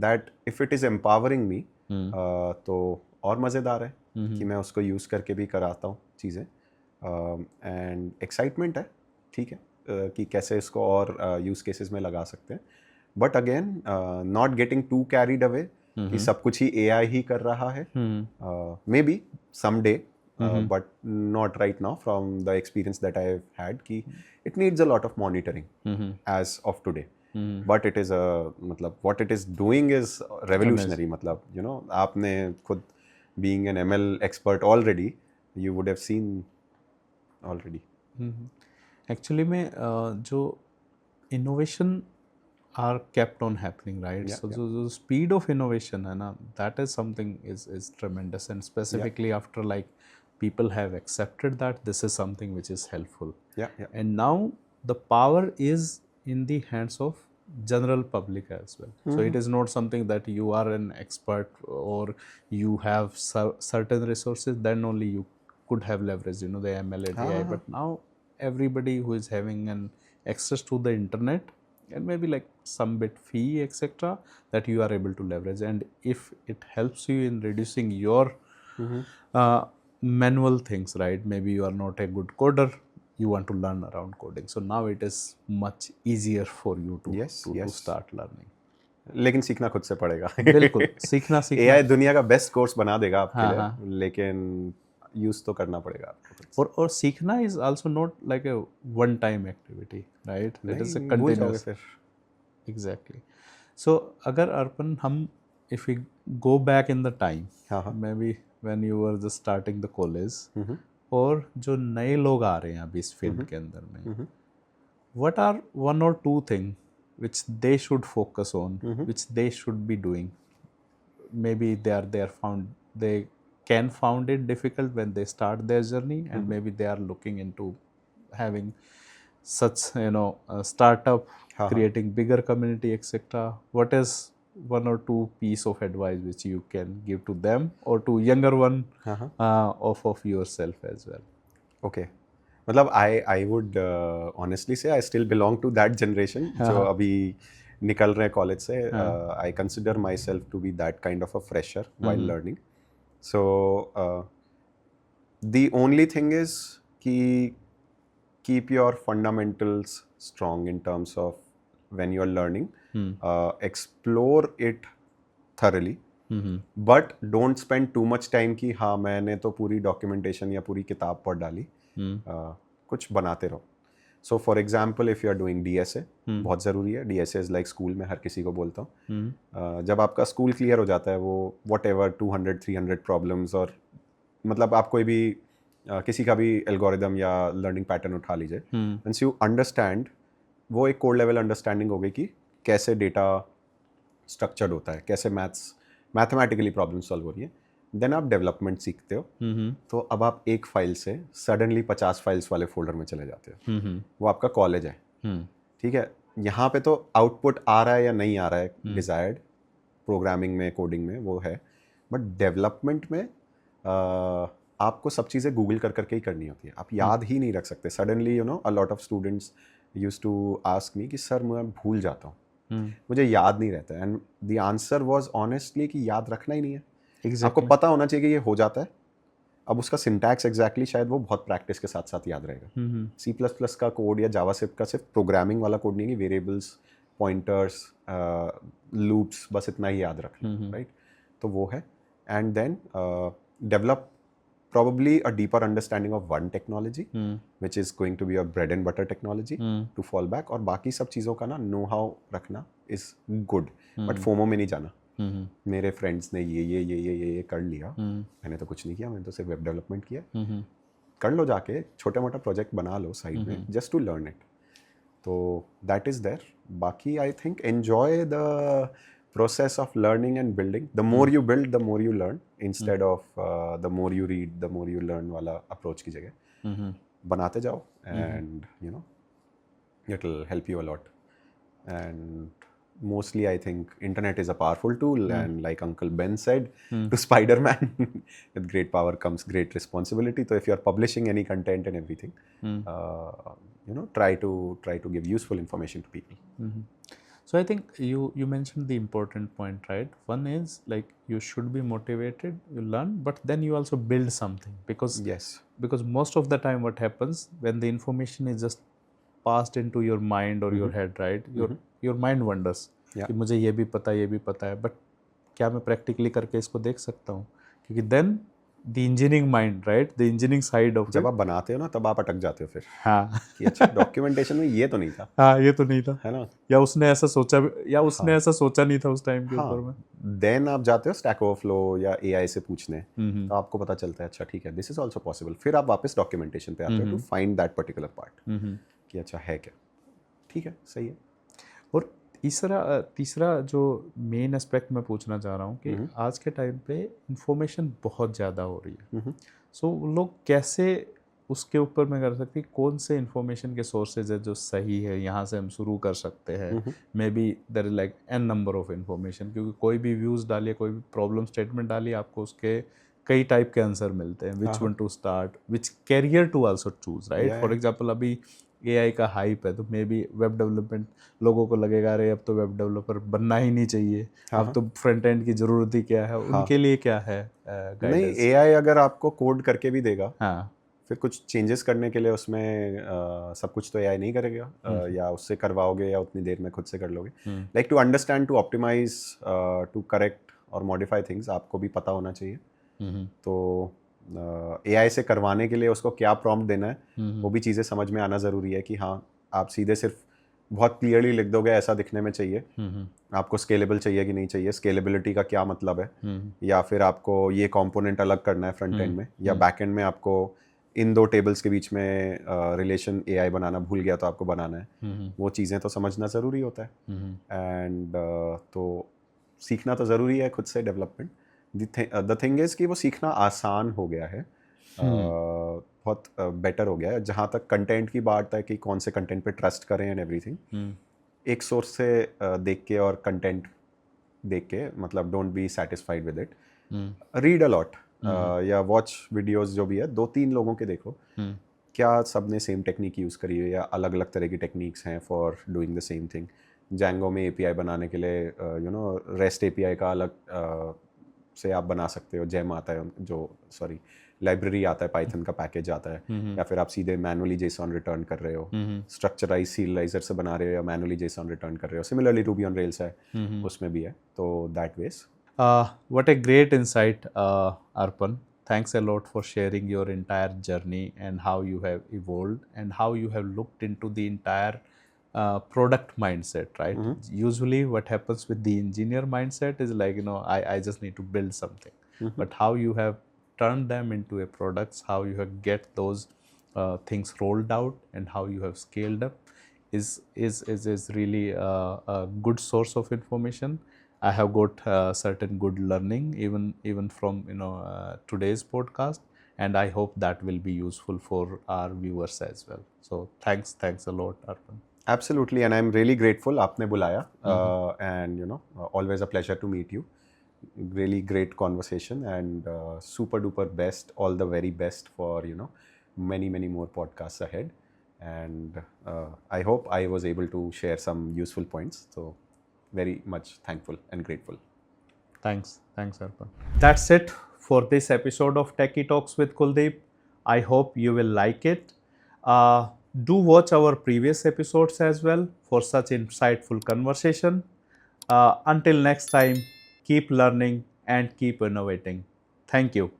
that if it is empowering me, तो और मज़ेदार है कि मैं उसको use करके भी कराता हूँ चीज़ें, एंड एक्साइटमेंट है, ठीक है, कि कैसे इसको और यूज़ केसेस में लगा सकते हैं। But again not getting to carried away कि सब कुछ ही AI ही कर रहा है। May be someday, but not right now from the experience that I have had कि it needs a lot of monitoring as of today. But it is मतलब what it is doing is revolutionary. मतलब आपने खुद being an ML expert already, you would have seen already.
Actually में जो innovation are kept on happening, right? So the speed of innovation है ना, that is something is tremendous, and specifically after like people have accepted that this is something which is helpful. And now the power is in the hands of general public as well. So it is not something that you are an expert or you have certain resources, then only you could have leveraged the ML and AI. But now everybody who is having an access to the internet and maybe like some bit fee etc that you are able to leverage, and if it helps you in reducing your manual things, right? Maybe you are not a good coder, you want to learn around coding, so now it is much easier for you to
Yes,
to
yes.
start learning.
लेकिन सीखना खुद से पड़ेगा.
बिल्कुल सीखना
AI दुनिया का best course बना देगा आपके
हाँ,
लिए,
हाँ.
लेकिन यूज तो करना पड़ेगा आपको खुद से.
और सीखना is also not like a one time activity, right? It is a
नहीं, भूल जाओगे
कंटिन्यूअस.
फिर.
एग्जैक्टली. सो अगर अर्पण हम if we go back in the time,
हाँ, हाँ.
May be when you were just starting the college,
hmm,
और जो नए लोग आ रहे हैं अभी इस फील्ड के अंदर में,
हम्म,
what are one or two things which they should focus on, which they should be doing? Maybe they can found it difficult when they start their journey, and maybe they are looking into having such a startup,
हाँ,
creating bigger community etc. What is one or two piece of advice which you can give to them or to younger one
हाँ, हाँ.
of yourself as well?
Okay. मतलब I would honestly say I still belong to that generation जो अभी निकल रहे हैं college से. I consider myself to be that kind of a fresher while learning. So the only thing is कि keep your fundamentals strong in terms of when you're learning. Explore it thoroughly, but don't spend too much time कि हाँ मैंने तो पूरी documentation या पूरी किताब पढ़ डाली. कुछ बनाते रहो. So for example, if you are doing DSA, बहुत ज़रूरी है. DSA is like school, मैं हर किसी को बोलता हूँ. जब आपका स्कूल क्लियर हो जाता है, वो whatever 200-300 प्रॉब्लम्स, और मतलब आप कोई भी किसी का भी एल्गोरिदम या लर्निंग पैटर्न उठा लीजिए, वंस यू अंडरस्टैंड, वो एक कोड लेवल अंडरस्टैंडिंग हो गई कि कैसे डेटा स्ट्रक्चर्ड होता है, कैसे मैथमेटिकली प्रॉब्लम सॉल्व हो रही है. देन आप डेवलपमेंट सीखते हो. तो अब आप एक फाइल से सडनली 50 फाइल्स वाले फोल्डर में चले जाते हो. वो आपका कॉलेज है. ठीक है, यहाँ पे तो आउटपुट आ रहा है या नहीं आ रहा है डिजायर्ड, प्रोग्रामिंग में कोडिंग में वो है, बट डेवलपमेंट में आपको सब चीज़ें गूगल कर करके ही करनी होती है. आप याद ही नहीं रख सकते. Suddenly a lot of students used to ask me कि सर मैं भूल जाता हूँ, मुझे याद नहीं रहता. And the answer was honestly कि याद रखना ही नहीं है. आपको पता होना चाहिए कि ये हो जाता है. अब उसका सिंटैक्स एग्जैक्टली शायद वो बहुत प्रैक्टिस के साथ साथ याद रहेगा. C++ का कोड या जावास्क्रिप्ट का सिर्फ प्रोग्रामिंग वाला कोड नहीं है कि वेरिएबल्स, पॉइंटर्स, लूप्स, बस इतना ही याद रखना, राइट? तो वो है. And then develop probably a deeper understanding of one technology, which is going to be a bread and butter technology to fall back. और बाकी सब चीज़ों का ना नो हाउ रखना is good, but FOMO में नहीं जाना. मेरे फ्रेंड्स ने ये कर लिया, मैंने तो कुछ नहीं किया, मैंने तो सिर्फ वेब डेवलपमेंट किया. कर लो, जाके छोटा मोटा प्रोजेक्ट बना लो साइड में, जस्ट टू लर्न इट. तो दैट इज़ देयर. बाकी I think enjoy the process of learning and building. The more you build, the more you learn, instead of the more you read, the more you learn वाला approach की जगह बनाते जाओ, and it will help you a lot. And mostly I think internet is a powerful tool, and like Uncle Ben said to Spider-Man, with great power comes great responsibility. So if you are publishing any content and everything, try to give useful information to people.
So I think you mentioned the important point, right? One is like you should be motivated, you learn, but then you also build something, because
yes,
because most of the time what happens when the information is just passed into your mind or your head, right? Your mind wonders कि मुझे ये भी पता है, but क्या मैं practically करके इसको देख सकता हूँ? क्योंकि then the engineering mind, right? The engineering side of
जब आप बनाते हो ना, तब आप अटक जाते हो फिर.
हाँ
कि अच्छा डॉक्यूमेंटेशन में ये तो नहीं था.
हाँ, ये तो नहीं था,
है ना?
या उसने ऐसा सोचा नहीं था उस टाइम के ऊपर में.
देन आप जाते हो स्टैक ओवरफ्लो या AI से पूछने, तो आपको पता चलता है अच्छा ठीक है, दिस इज ऑल्सो पॉसिबल. फिर आप वापस डॉक्यूमेंटेशन पे आते हो to find that particular part कि अच्छा है क्या. ठीक है, सही है.
और तीसरा जो मेन एस्पेक्ट मैं पूछना चाह रहा हूँ कि आज के टाइम पे इंफॉर्मेशन बहुत ज़्यादा हो रही है. सो लोग कैसे उसके ऊपर मैं कर सकती, कौन से इंफॉर्मेशन के सोर्सेज है जो सही है, यहाँ से हम शुरू कर सकते हैं. Maybe there is like an number of information, क्योंकि कोई भी व्यूज़ डालिए, कोई भी प्रॉब्लम स्टेटमेंट डालिए, आपको उसके कई टाइप के आंसर मिलते हैं. Which one to start, which career to also choose, right? For example अभी AI का हाइप है, तो मे बी वेब डेवलपमेंट लोगों को लगेगा अरे अब तो वेब डेवलपर बनना ही नहीं चाहिए,
हाँ,
अब तो फ्रंट एंड की ज़रूरत ही क्या है,
हाँ।
उनके लिए क्या है
नहीं,
गाइडेंस?
एआई अगर आपको कोड करके भी देगा,
हाँ।
फिर कुछ चेंजेस करने के लिए उसमें सब कुछ तो एआई नहीं करेगा, या उससे करवाओगे या उतनी देर में खुद से कर लोगे। Like to understand, to optimize, to correct और मॉडिफाई थिंग्स आपको भी पता होना चाहिए। तो एआई से करवाने के लिए उसको क्या प्रॉम्प्ट देना है वो भी चीज़ें समझ में आना ज़रूरी है कि हाँ, आप सीधे सिर्फ बहुत क्लियरली लिख दोगे ऐसा दिखने में चाहिए, आपको स्केलेबल चाहिए कि नहीं चाहिए, स्केलेबिलिटी का क्या मतलब है, या फिर आपको ये कंपोनेंट अलग करना है फ्रंट एंड में, या बैक एंड में आपको इन दो टेबल्स के बीच में रिलेशन एआई बनाना भूल गया तो आपको बनाना है, वो चीज़ें तो समझना ज़रूरी होता है। एंड तो सीखना तो ज़रूरी है खुद से, डेवलपमेंट। द थिंग इज़ कि वो सीखना आसान हो गया है, बहुत बेटर हो गया है। जहाँ तक कंटेंट की बात है कि कौन से कंटेंट पे ट्रस्ट करें एंड एवरीथिंग, एक सोर्स से देख के और कंटेंट देख के, मतलब don't be satisfied with it, read a lot, या वॉच वीडियोस जो भी है, 2-3 लोगों के देखो, क्या सबने सेम टेक्निक यूज़ करी है या अलग अलग तरह की टेक्निक्स हैं for doing the same thing. Django में एपीआई बनाने के लिए रेस्ट एपीआई का अलग से आप बना सकते हो, जेम आता है जो, सॉरी, लाइब्रेरी आता है, पाइथन का पैकेज आता है, या फिर आप सीधे मैनुअली जेसॉन रिटर्न कर रहे हो, स्ट्रक्चराइज सीरियलाइजर से बना रहे हो या मैनुअली जेसॉन रिटर्न कर रहे हो। सिमिलरली रूबी ऑन रेल्स है, उसमें भी है, तो that ways.
What a great insight, Arpan. Thanks a lot for sharing your entire journey and how you have evolved and how you have looked into the entire product mindset, right? Usually, what happens with the engineer mindset is like, I just need to build something. But how you have turned them into a products, how you have get those things rolled out, and how you have scaled up is really a good source of information. I have got certain good learning even from today's podcast, and I hope that will be useful for our viewers as well. So thanks a lot, Arpan.
Absolutely, and I'm really grateful आपने बुलाया, and always a pleasure to meet you. Really great conversation, and super duper best, all the very best for many more podcasts ahead. And I hope I was able to share some useful points. So very much thankful and grateful.
Thanks, Arpan. That's it for this episode of Techie Talks with Kuldeep. I hope you will like it. Do watch our previous episodes as well for such insightful conversation. Until next time, keep learning and keep innovating. Thank you.